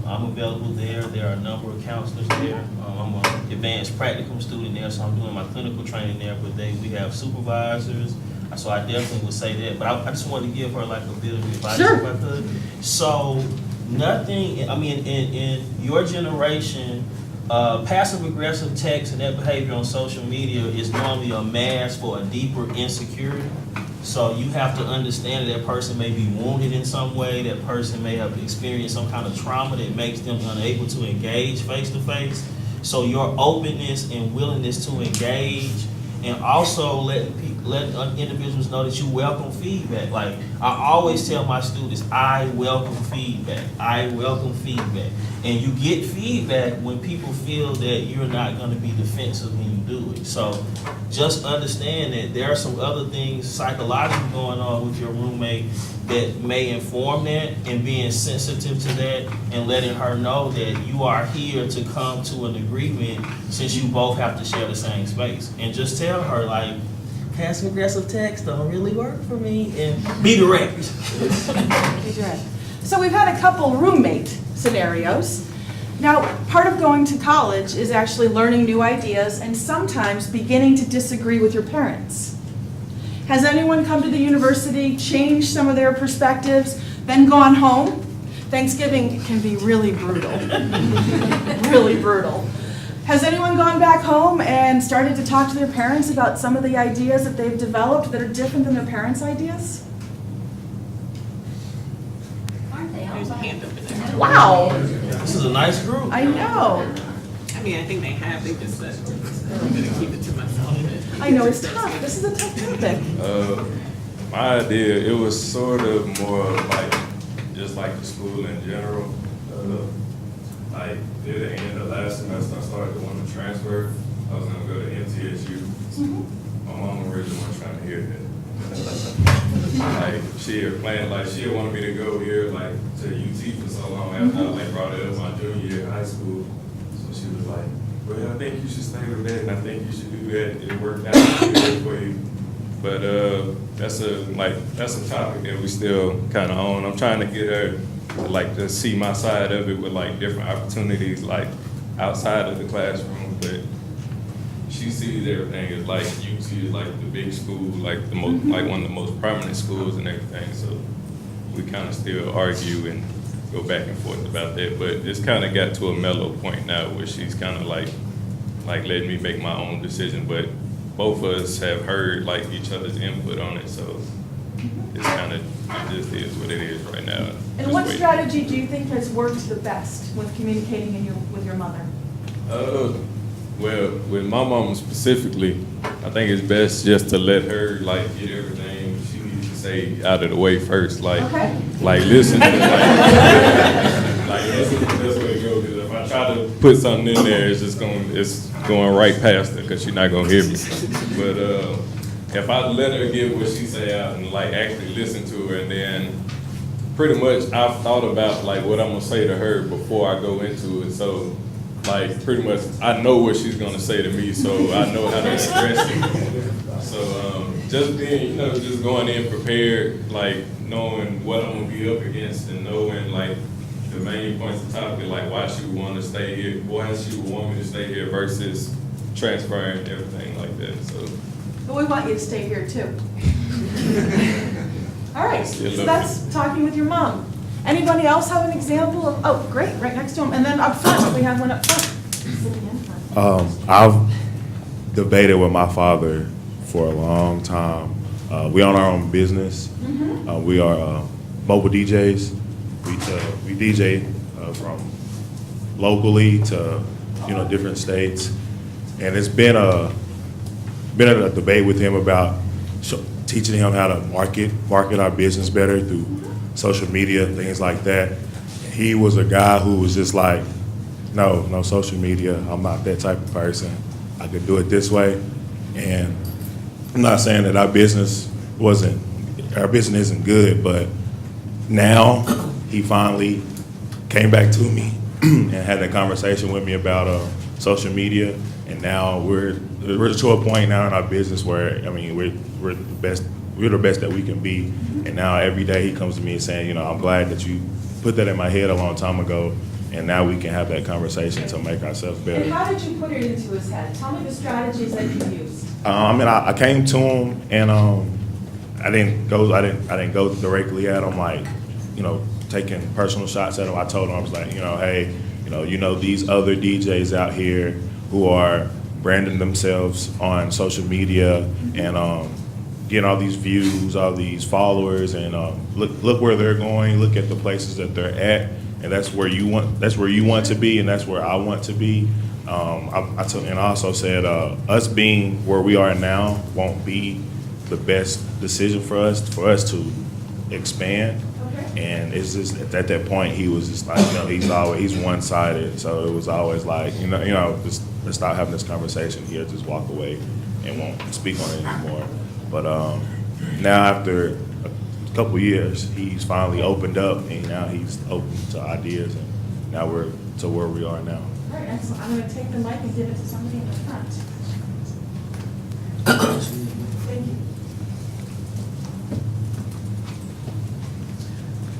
I'm available there. There are a number of counselors there. I'm an advanced practicum student there, so I'm doing my clinical training there. But we have supervisors, so I definitely would say that. But I just wanted to give her like a bit of advice Sure. if I could. So nothing. I mean, in your generation, passive aggressive text and that behavior on social media is normally a mask for a deeper insecurity. So you have to understand that person may be wounded in some way, that person may have experienced some kind of trauma that makes them unable to engage face to face. So your openness and willingness to engage, and also letting letting individuals know that you welcome feedback. Like, I always tell my students, I welcome feedback. I welcome feedback. And you get feedback when people feel that you're not gonna be defensive when you do it. So just understand that there are some other things psychologically going on with your roommate that may inform that, and being sensitive to that and letting her know that you are here to come to an agreement since you both have to share the same space. And just tell her, like, passive aggressive text don't really work for me, and be direct. Be direct. So we've had a couple roommate scenarios. Now, part of going to college is actually learning new ideas and sometimes beginning to disagree with your parents. Has anyone come to the university, changed some of their perspectives, then gone home? Thanksgiving can be really brutal, really brutal. Has anyone gone back home and started to talk to their parents about some of the ideas that they've developed that are different than their parents' ideas? There's a hand up in there. Wow, This is a nice group. I know. I mean, I think they have, they just said, I'm gonna keep it to myself. I know, it's tough. This is a tough topic. My idea, it was sort of more like, just like the school in general. Like, near the end of last semester, I started to want to transfer. I was gonna go to MTSU. My mom originally wasn't trying to hear that. Like, she had planned, like, she had wanted me to go here, like, to UT for so long after I, like, brought it up my junior year in high school. So she was like, well, I think you should stay with that, and I think you should do that. It worked out good for you. But that's a topic that we still kind of own. I'm trying to get her like to see my side of it with like different opportunities, like outside of the classroom. But she sees everything as like UT is like the big school, like the most, like one of the most prominent schools and everything. So we kind of still argue and go back and forth about that. But it's kind of got to a mellow point now where she's kind of like letting me make my own decision. But both of us have heard like each other's input on it, so it's kind of, it just is what it is right now. And Just what waiting. strategy do you think has worked the best with communicating with your mother? Well, with my mom specifically, I think it's best just to let her like get everything she needs to say out of the way first. Like, Okay. like listen to like that's the way to go. Because if I try to put something in there, it's going right past her because she's not gonna hear me. But if I let her get what she say out and like actually listen to her, and then pretty much I've thought about like what I'm gonna say to her before I go into it. So like pretty much I know what she's gonna say to me, so I know how to address it. So just being, just going in prepared, like knowing what I'm gonna be up against and knowing like the main points of topic, like why she would want to stay here, why she would want me to stay here versus transferring everything like that. So But we want you to stay here too. All right, so Yeah, that's talking with your mom. Anybody else have an example of, oh, great, right next to him, and then up front, we have one up front. Sitting in front. I've debated with my father for a long time. We own our own business. We are mobile DJs. We DJ from locally to different states, and it's been a debate with him about teaching him how to market our business better through social media, things like that. He was a guy who was just like, no social media. I'm not that type of person. I could do it this way. And I'm not saying that our business isn't good, but now he finally came back to me and had a conversation with me about social media. And now we're to a point now in our business where, we're the best that we can be. And now every day he comes to me and saying, I'm glad that you put that in my head a long time ago, and now we can have that conversation to make ourselves better. And how did you put it into his head? Tell me the strategies that you used. I came to him and I didn't go directly at him, like, taking personal shots at him. I told him, I was like, hey, these other DJs out here who are branding themselves on social media and getting all these views, all these followers, and look where they're going, look at the places that they're at, and that's where you want to be, and that's where I want to be. I also said us being where we are now won't be the best decision for us to expand. And it's just at that point he was just like, he's one-sided, so it was always like, just let's stop having this conversation here, just walk away and won't speak on it anymore. But now after a couple years, he's finally opened up, and now he's open to ideas, and now we're to where we are now. All right, excellent. I'm going to take the mic and give it to somebody in the front. Thank you.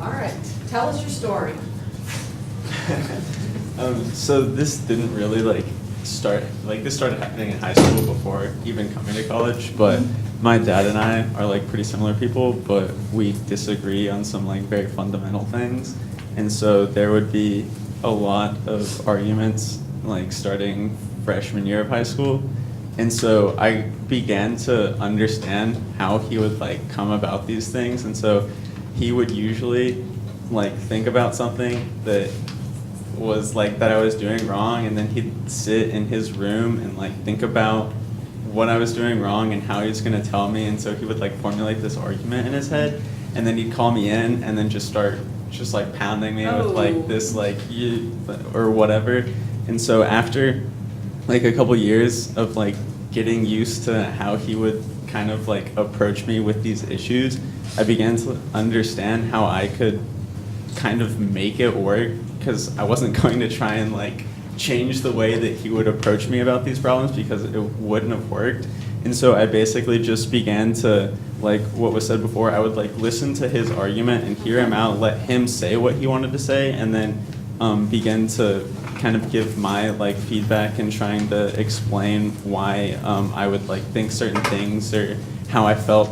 All right, tell us your story. So this didn't really this started happening in high school before even coming to college, but my dad and I are pretty similar people, but we disagree on some very fundamental things. And so there would be a lot of arguments starting freshman year of high school. And so I began to understand how he would come about these things. And so he would usually think about something that was that I was doing wrong, and then he'd sit in his room and think about what I was doing wrong and how he was going to tell me. And so he would formulate this argument in his head, and then he'd call me in and then just start pounding me with this you or whatever. And so after a couple years of getting used to how he would kind of approach me with these issues, I began to understand how I could kind of make it work, because I wasn't going to try and change the way that he would approach me about these problems, because it wouldn't have worked. And so I basically just began to, what was said before, I would listen to his argument and hear him out, let him say what he wanted to say, and then begin to kind of give my feedback and trying to explain why I would think certain things or how I felt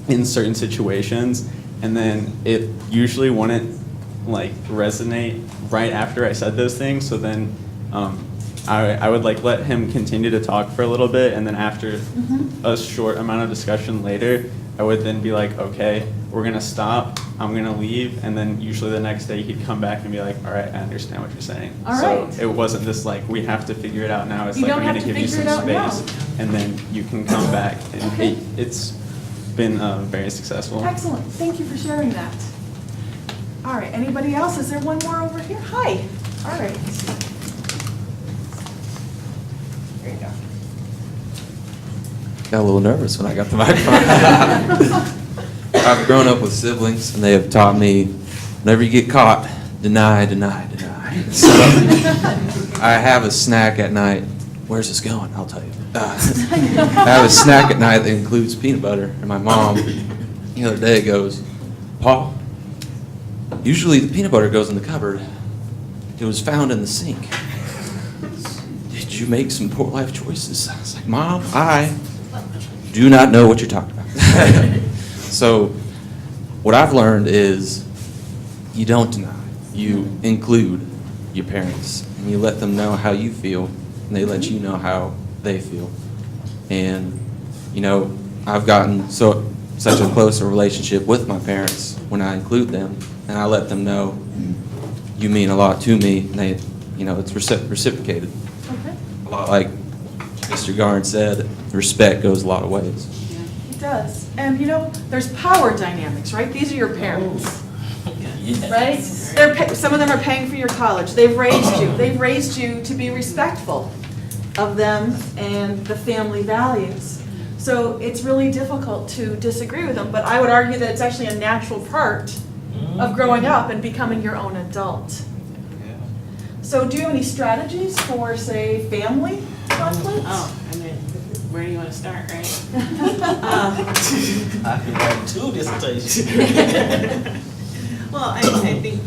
in certain situations. And then it usually wouldn't resonate right after I said those things. So then I would let him continue to talk for a little bit, and then after a short amount of discussion later, I would then be okay, we're gonna stop, I'm gonna leave, and then usually the next day he'd come back and be all right, I understand what you're saying. All right. So it wasn't this we have to figure it out now. It's You don't we're have gonna to give you figure some it out space, and then you can come back. And Okay. it's been very successful. Excellent. Thank you for sharing that. All right, anybody else? Is there one more over here? Hi. All right. There you go. Got a little nervous when I got the microphone. I've grown up with siblings, and they have taught me, whenever you get caught, deny, deny, deny. So I have a snack at night. Where's this going? I'll tell you. I have a snack at night that includes peanut butter, and my mom the other day goes, Paul, usually the peanut butter goes in the cupboard. It was found in the sink. Did you make some poor life choices? I was like, Mom, I do not know what you're talking about. So what I've learned is you don't deny. You include your parents, and you let them know how you feel, and they let you know how they feel. And, I've gotten such a closer relationship with my parents when I include them, and I let them know you mean a lot to me, and they, it's reciprocated. Okay. A lot like Mr. Garn said, respect goes a lot of ways. It does. And there's power dynamics, right? These are your parents. Right? Some of them are paying for your college. They've raised you. They've raised you to be respectful of them and the family values. So it's really difficult to disagree with them, but I would argue that it's actually a natural part of growing up and becoming your own adult. So do you have any strategies for, say, family conflicts? Where do you want to start, right? I could write 2 dissertations. Well, I think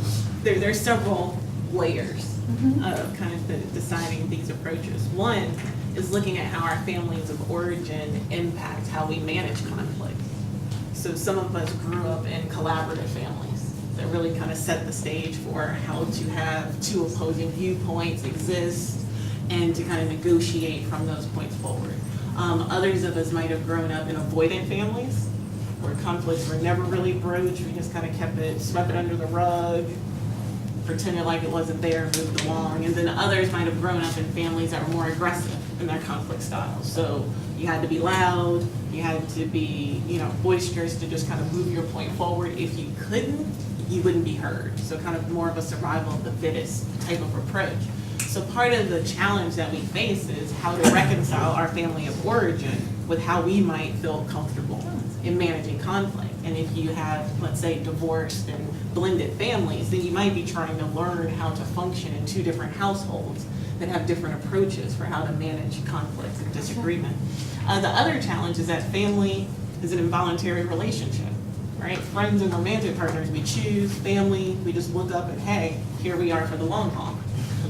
there's several layers of kind of deciding these approaches. One is looking at how our families of origin impact how we manage conflict. So some of us grew up in collaborative families that really kind of set the stage for how to have 2 opposing viewpoints exist and to kind of negotiate from those points forward. Others of us might have grown up in avoidant families where conflicts were never really broached. We just kind of swept it under the rug, pretended like it wasn't there, moved along. And then others might have grown up in families that were more aggressive in their conflict styles. So you had to be loud, you had to be, boisterous to just kind of move your point forward. If you couldn't, you wouldn't be heard. So kind of more of a survival of the fittest type of approach. So part of the challenge that we face is how to reconcile our family of origin with how we might feel comfortable in managing conflict. And if you have, let's say, divorced and blended families, then you might be trying to learn how to function in two different households that have different approaches for how to manage conflicts and disagreement. The other challenge is that family is an involuntary relationship, right? Friends and romantic partners, we choose. Family, we just look up and, hey, here we are for the long haul.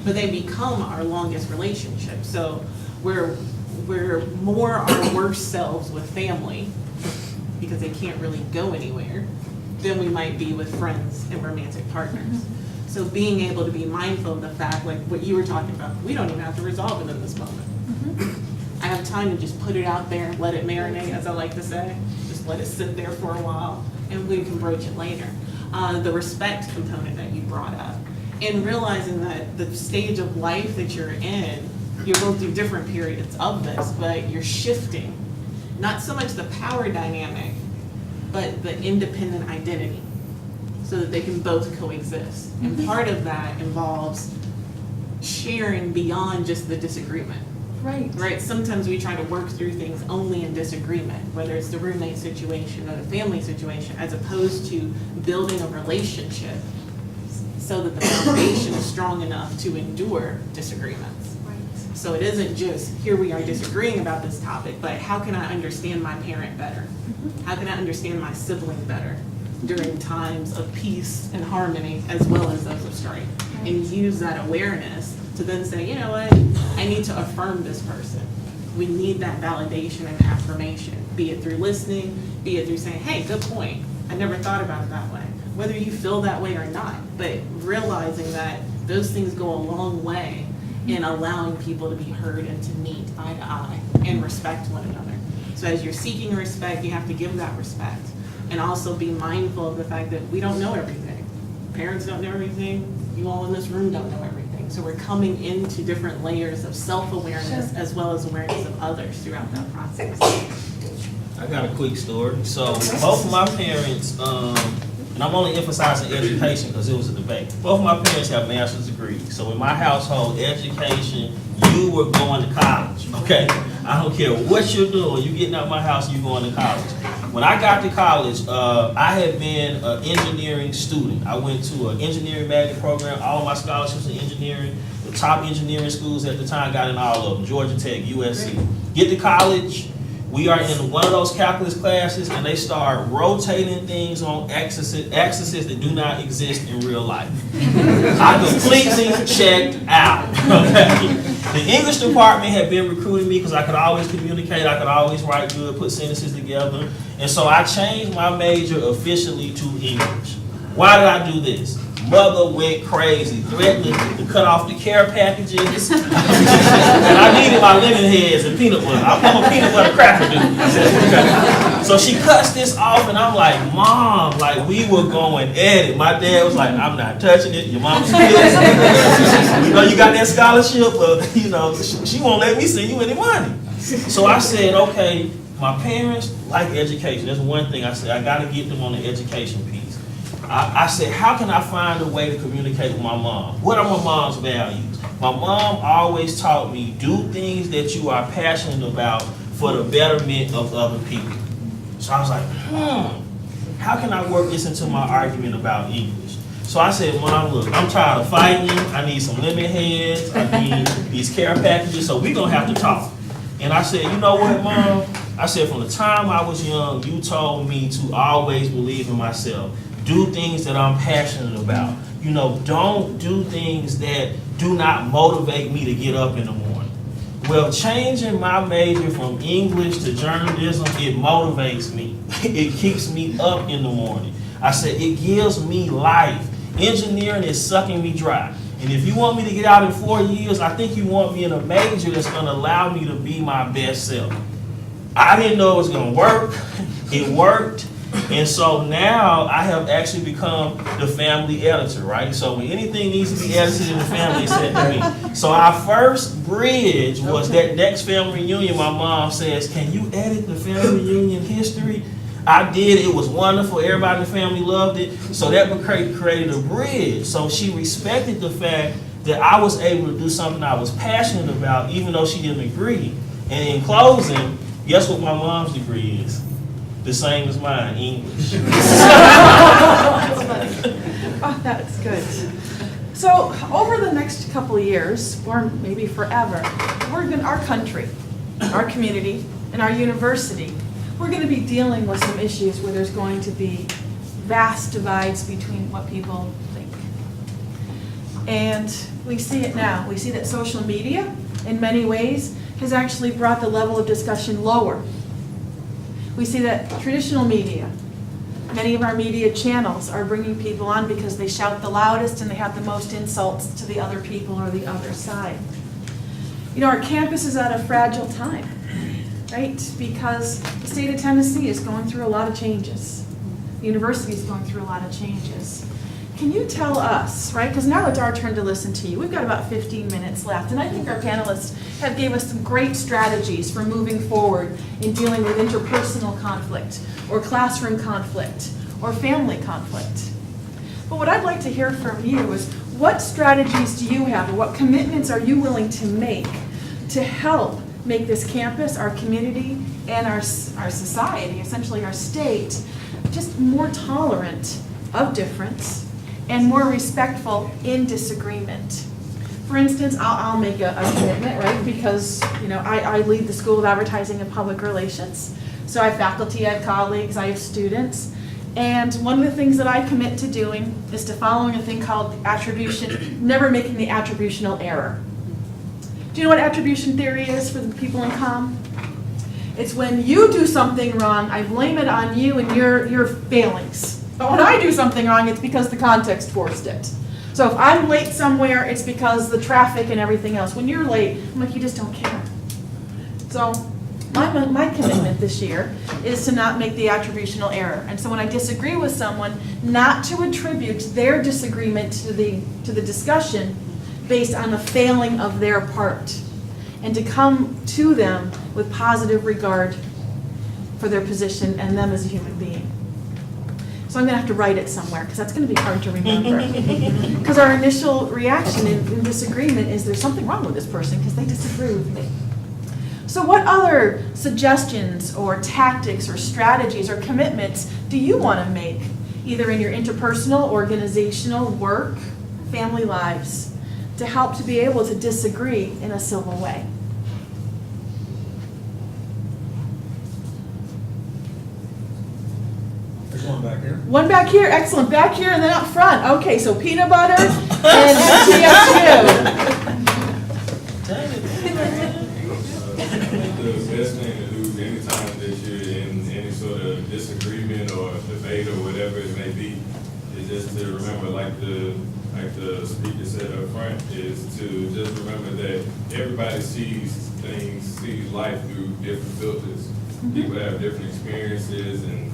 But they become our longest relationship. So we're more our worst selves with family because they can't really go anywhere than we might be with friends and romantic partners. So being able to be mindful of the fact, like what you were talking about, we don't even have to resolve it in this moment. I have time to just put it out there, let it marinate, as I like to say. Just let it sit there for a while, and we can broach it later. The respect component that you brought up, and realizing that the stage of life that you're in, you're going through different periods of this, but you're shifting. Not so much the power dynamic, but the independent identity, so that they can both coexist. And part of that involves sharing beyond just the disagreement. Right. Sometimes we try to work through things only in disagreement, whether it's the roommate situation or the family situation, as opposed to building a relationship so that the foundation is strong enough to endure disagreements. So it isn't just, here we are disagreeing about this topic, but how can I understand my parent better? How can I understand my sibling better during times of peace and harmony as well as those of strife? And use that awareness to then say, you know what, I need to affirm this person. We need that validation and affirmation, be it through listening, be it through saying, hey, good point. I never thought about it that way. Whether you feel that way or not, but realizing that those things go a long way in allowing people to be heard and to meet eye to eye and respect one another. So as you're seeking respect, you have to give that respect. And also be mindful of the fact that we don't know everything. Parents don't know everything. You all in this room don't know everything. So we're coming into different layers of self-awareness as well as awareness of others throughout that process. I got a quick story. So both of my parents, and I'm only emphasizing education because it was a debate. Both of my parents have master's degrees. So in my household, education, you were going to college, okay? I don't care what you're doing. You getting out of my house, you going to college. When I got to college, I had been an engineering student. I went to an engineering magnet program. All of my scholarships in engineering. The top engineering schools at the time got in all of them. Georgia Tech, USC. Get to college. We are in one of those calculus classes, and they start rotating things on axes that do not exist in real life. I completely checked out. Okay? The English department had been recruiting me because I could always communicate, I could always write good, put sentences together, and so I changed my major officially to English. Why did I do this? Mother went crazy, threatening to cut off the care packages. And I needed my lemon heads and peanut butter. I'm a peanut butter cracker dude. So she cuts this off, and I'm like, Mom, like we were going at it. My dad was like, I'm not touching it. Your mom's pissed. You know, you got that scholarship, but you know, she won't let me send you any money. So I said, okay, my parents like education. That's one thing I said. I got to get them on the education piece. I said, how can I find a way to communicate with my mom? What are my mom's values? My mom always taught me, do things that you are passionate about for the betterment of other people. So I was like, how can I work this into my argument about English? So I said, Mom, look, I'm tired of fighting. I need some lemon heads. I need these care packages. So we're going to have to talk. And I said, you know what, Mom? I said, from the time I was young, you told me to always believe in myself. Do things that I'm passionate about. You know, don't do things that do not motivate me to get up in the morning. Well, changing my major from English to journalism, it motivates me. It keeps me up in the morning. I said, it gives me life. Engineering is sucking me dry. And if you want me to get out in 4 years, I think you want me in a major that's gonna allow me to be my best self. I didn't know it was gonna work. It worked. And so now I have actually become the family editor, right? So when anything needs to be edited in the family, it's sent to me. So our first bridge was that next family reunion. My mom says, "Can you edit the family reunion history?" I did. It was wonderful. Everybody in the family loved it. So that created a bridge. So she respected the fact that I was able to do something I was passionate about, even though she didn't agree. And in closing, guess what my mom's degree is? The same as mine, English. Oh, that's good. So over the next couple of years, or maybe forever, our country, our community, and our university, we're going to be dealing with some issues where there's going to be vast divides between what people think. And we see it now. We see that social media, in many ways, has actually brought the level of discussion lower. We see that traditional media, many of our media channels are bringing people on because they shout the loudest and they have the most insults to the other people or the other side. You know, our campus is at a fragile time, right? Because the state of Tennessee is going through a lot of changes. The university is going through a lot of changes. Can you tell us, right, because now it's our turn to listen to you. We've got about 15 minutes left, and I think our panelists have gave us some great strategies for moving forward in dealing with interpersonal conflict, or classroom conflict, or family conflict. But what I'd like to hear from you is, what strategies do you have, or what commitments are you willing to make to help make this campus, our community, and our society, essentially our state, just more tolerant of difference and more respectful in disagreement? For instance, I'll make a commitment, right? Because, you know, I lead the School of Advertising and Public Relations. So I have faculty, I have colleagues, I have students. And one of the things that I commit to doing is to following a thing called attribution, never making the attributional error. Do you know what attribution theory is for the people in comm? It's when you do something wrong, I blame it on you and your failings. But when I do something wrong, it's because the context forced it. So if I'm late somewhere, it's because the traffic and everything else. When you're late, I'm like, you just don't care. So my commitment this year is to not make the attributional error. And so when I disagree with someone, not to attribute their disagreement to the discussion based on the failing of their part, and to come to them with positive regard for their position and them as a human being. So I'm going to have to write it somewhere, because that's going to be hard to remember. Because our initial reaction in disagreement is there's something wrong with this person because they disagree with me. So what other suggestions or tactics or strategies or commitments do you want to make, either in your interpersonal, organizational, work, family lives, to help to be able to disagree in a civil way? There's one back here. One back here, excellent. Back here and then up front. Okay, so peanut butter and TSU. The best thing to do anytime that you're in any sort of disagreement or debate or whatever it may be is just to remember, like the speaker said up front, is to just remember that everybody sees life through different filters. People have different experiences and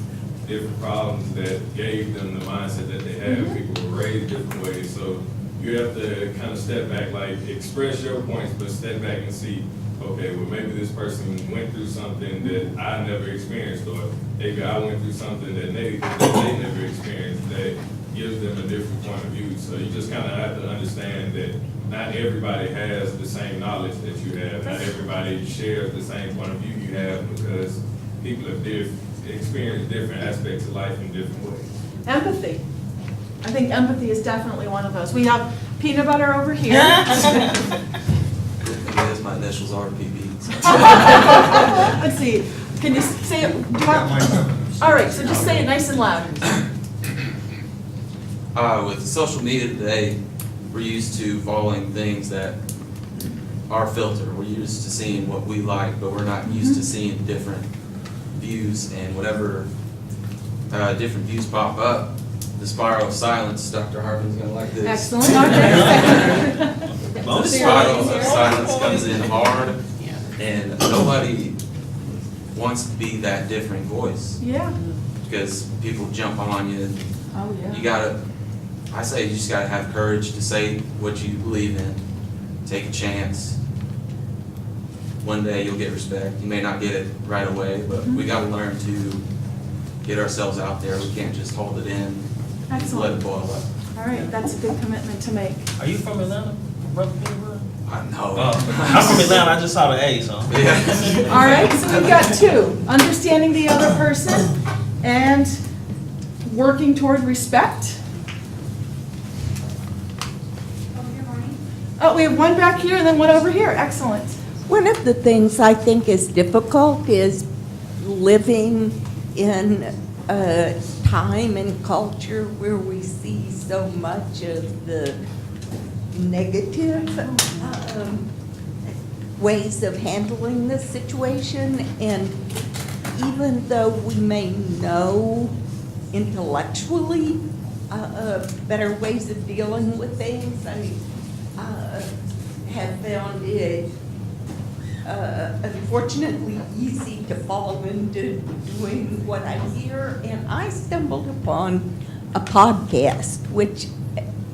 different problems that gave them the mindset that they have. People were raised different ways, so you have to kind of step back, like express your points, but step back and see, okay, well, maybe this person went through something that I never experienced, or maybe I went through something that they never experienced that gives them a different point of view. So you just kind of have to understand that not everybody has the same knowledge that you have. Not everybody shares the same point of view you have, because people have experienced different aspects of life in different ways. Empathy. I think empathy is definitely one of those. We have peanut butter over here. Yes, my initials are PB. Let's see. Can you say it? Do you want? All right, so just say it nice and loud. With social media today, we're used to following things that are filtered. We're used to seeing what we like, but we're not used to seeing different views, and whatever different views pop up, the spiral of silence, Dr. Harvin's going to like this. Excellent. The spiral of silence comes in hard, and nobody wants to be that different voice. Yeah. because people jump on you. Oh, yeah. You gotta, I say you just gotta have courage to say what you believe in. Take a chance. One day you'll get respect. You may not get it right away, but we gotta learn to get ourselves out there. We can't just hold it in and let Excellent. it boil up. All right, that's a good commitment to make. Are you from Atlanta, Brother Peterborough? I know. I'm from Atlanta, I just saw the A, so. Yeah. All right, so we've got two, understanding the other person and working toward respect. Oh, we have one back here and then one over here. Excellent. One of the things I think is difficult is living in a time and culture where we see so much of the negative ways of handling this situation. And even though we may know intellectually better ways of dealing with things, I have found it unfortunately easy to fall into doing what I hear. And I stumbled upon a podcast, which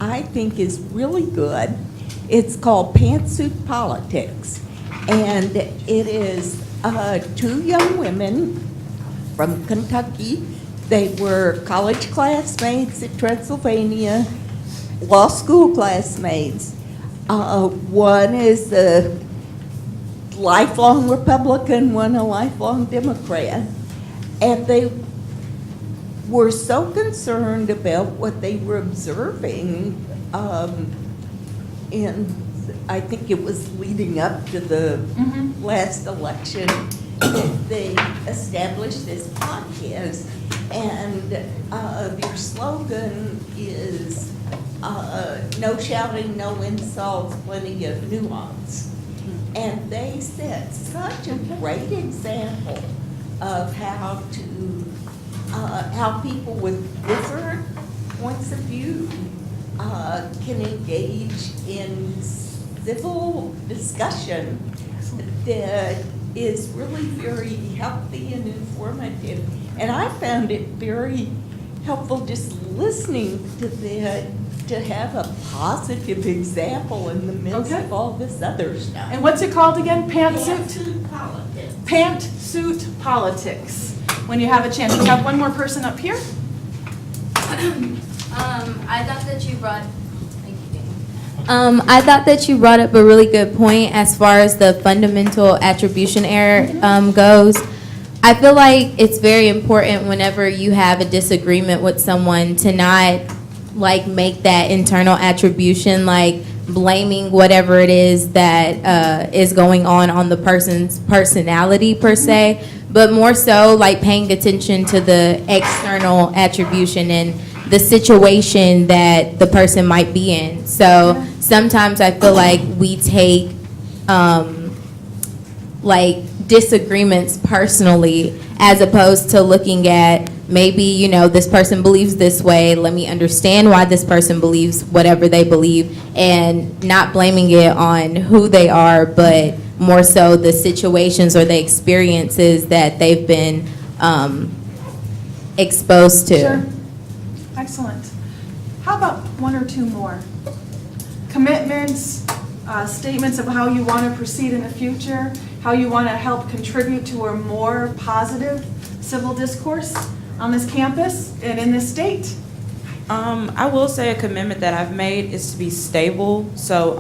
I think is really good. It's called Pantsuit Politics. And it is two young women from Kentucky. They were college classmates at Transylvania, law school classmates. One is a lifelong Republican, one a lifelong Democrat. And they were so concerned about what they were observing in, I think it was leading up to the last election, that they established this podcast. And their slogan is no shouting, no insults, plenty of nuance. And they set such a great example of how people with different points of view can engage in civil discussion that is really very healthy and informative. And I found it very helpful just listening to that, to have a positive example in the midst of all this other stuff. And what's it called again? Pantsuit? Pantsuit Politics. Pantsuit Politics. When you have a chance. We have one more person up here. I thought that you brought up a really good point as far as the fundamental attribution error goes. I feel like it's very important whenever you have a disagreement with someone to not like make that internal attribution, like blaming whatever it is that is going on the person's personality per se, but more so like paying attention to the external attribution and the situation that the person might be in. So sometimes I feel like we take like disagreements personally as opposed to looking at maybe, you know, this person believes this way, let me understand why this person believes whatever they believe, and not blaming it on who they are, but more so the situations or the experiences that they've been exposed to. Sure. Excellent. How about one or two more? Commitments, statements of how you want to proceed in the future, how you want to help contribute to a more positive civil discourse on this campus and in this state. I will say a commitment that I've made is to be stable. So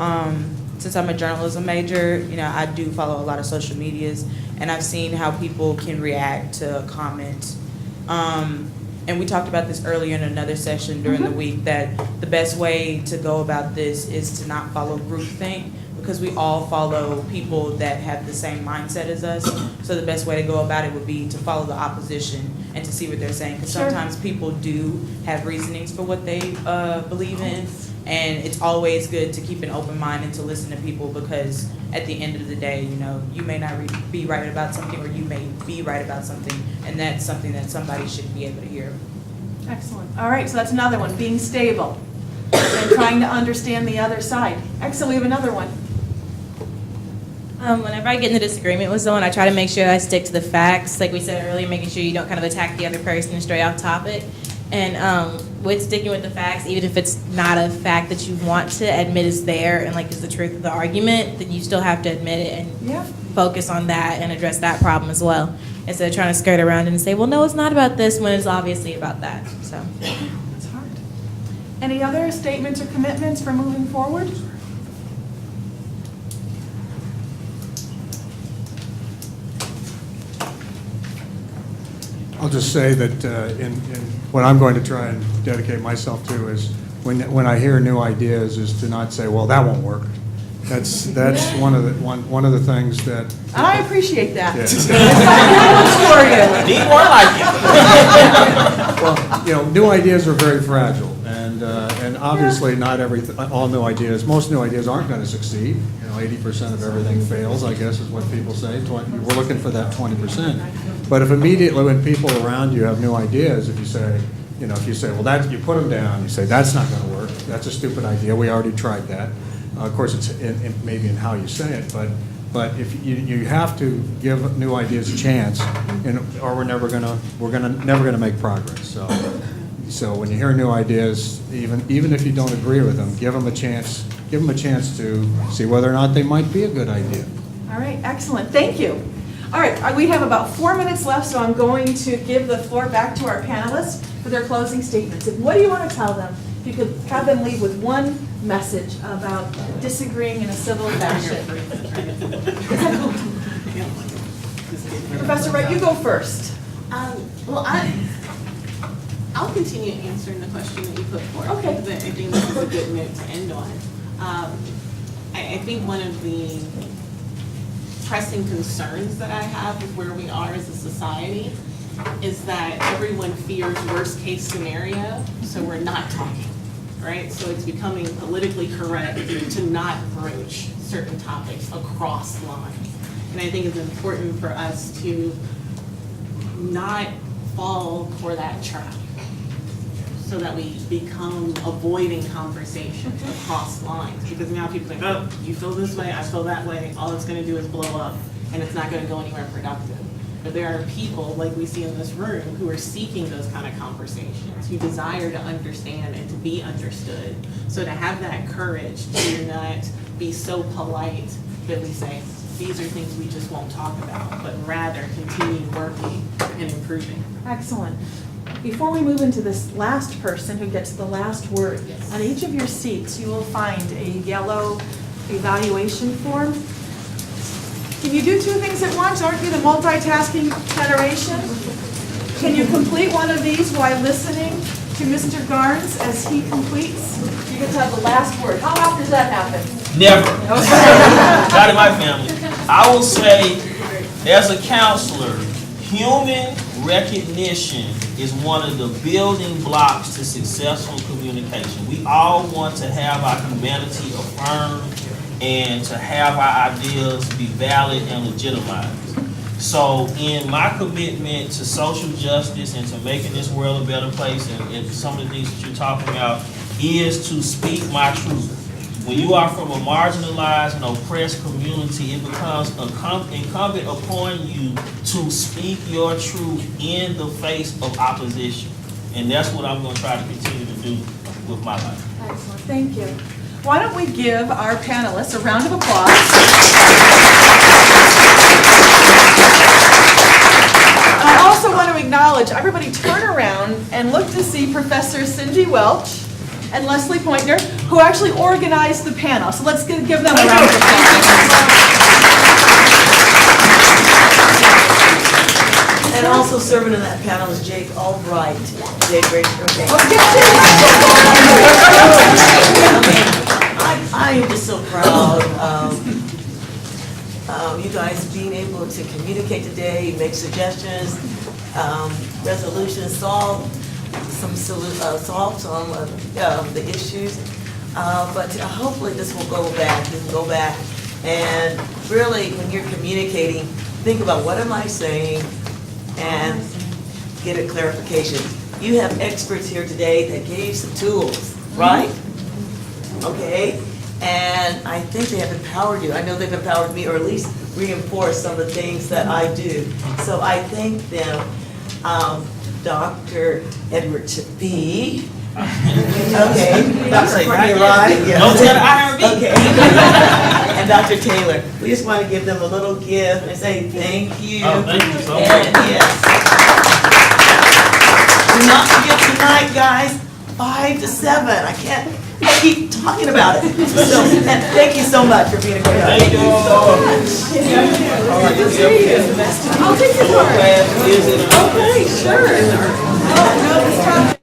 since I'm a journalism major, you know, I do follow a lot of social medias, and I've seen how people can react to comments. And we talked about this earlier in another session during the week, that the best way to go about this is to not follow groupthink, because we all follow people that have the same mindset as us. So the best way to go about it would be to follow the opposition and to see what they're saying. Because sometimes people do have reasonings for what they believe in. And it's always good to keep an open mind and to listen to people, because at the end of the day, you know, you may not be right about something, or you may be right about something. And that's something that somebody should be able to hear. Excellent. All right, so that's another one, being stable and trying to understand the other side. Excellent, we have another one. Whenever I get into disagreement with someone, I try to make sure I stick to the facts. Like we said earlier, making sure you don't kind of attack the other person straight off topic. And with sticking with the facts, even if it's not a fact that you want to admit is there and like is the truth of the argument, then you still have to admit it and focus on that and address that problem as well. Instead of trying to skirt around it and say, well, no, it's not about this when it's obviously about that. So. That's hard. Any other statements or commitments for moving forward? I'll just say that in what I'm going to try and dedicate myself to is when I hear new ideas is to not say, well, that won't work. That's one of the things that. I appreciate that. Yeah. It's for you. Well, you know, new ideas are very fragile, and obviously not all new ideas. Most new ideas aren't going to succeed. You know, 80% of everything fails, I guess, is what people say. We're looking for that 20%. But if immediately when people around you have new ideas, if you say, well, you put them down, you say that's not going to work. That's a stupid idea. We already tried that. Of course, it's maybe in how you say it, but if you have to give new ideas a chance, or we're never gonna make progress. So when you hear new ideas, even if you don't agree with them, give them a chance. Give them a chance to see whether or not they might be a good idea. All right, excellent. Thank you. All right, we have about 4 minutes left, so I'm going to give the floor back to our panelists for their closing statements. What do you want to tell them? If you could have them leave with one message about disagreeing in a civil fashion. Professor Wright, you go first. Well, I'll continue answering the question that you put forth. Okay. Because I think this is a good note to end on. I think one of the pressing concerns that I have with where we are as a society is that everyone fears worst case scenario, so we're not talking, right? So it's becoming politically correct to not broach certain topics across lines. And I think it's important for us to not fall for that trap so that we become avoiding conversations across lines. Because now people think, oh, you feel this way, I feel that way, all it's gonna do is blow up and it's not gonna go anywhere productive. But there are people, like we see in this room, who are seeking those kind of conversations, who desire to understand and to be understood. So to have that courage to not be so polite that we say, these are things we just won't talk about, but rather continue working and improving. Excellent. Before we move into this last person who gets the last word, on each of your seats you will find a yellow evaluation form. Can you do two things at once? Aren't you the multitasking generation? Can you complete one of these while listening to Mr. Garnes as he completes? You get to have the last word. How often does that happen? Never. Not in my family. I will say, as a counselor, human recognition is one of the building blocks to successful communication. We all want to have our humanity affirmed and to have our ideas be valid and legitimized. So in my commitment to social justice and to making this world a better place, and some of the things that you're talking about, is to speak my truth. When you are from a marginalized and oppressed community, it becomes incumbent upon you to speak your truth in the face of opposition. And that's what I'm going to try to continue to do with my life. Excellent. Thank you. Why don't we give our panelists a round of applause? I also want to acknowledge, everybody turn around and look to see Professor Cindy Welch and Leslie Pointner, who actually organized the panel. So let's give them a round of applause. And also serving in that panel is Jake Albright. Jake, great. Okay. I am just so proud of you guys being able to communicate today, make suggestions, resolutions, solve some of the issues. But hopefully this will go back. You can go back and really, when you're communicating, think about what am I saying and get a clarification. You have experts here today that gave some tools, right? Okay, And I think they have empowered you. I know they've empowered me, or at least reinforced some of the things that I do. So I thank them. Dr. Edward Chappie. Okay. Dr. Courtney Rye. Yes. Don't tell the IRB. Okay. And Dr. Taylor. We just want to give them a little gift and say thank you. Oh, thank you so much. And yes. Do not forget tonight, guys, 5 to 7. I can't keep talking about it. So, and thank you so much for being a great Thank you. I'll take your card. Is it? Okay, sure. Oh, no, it's time.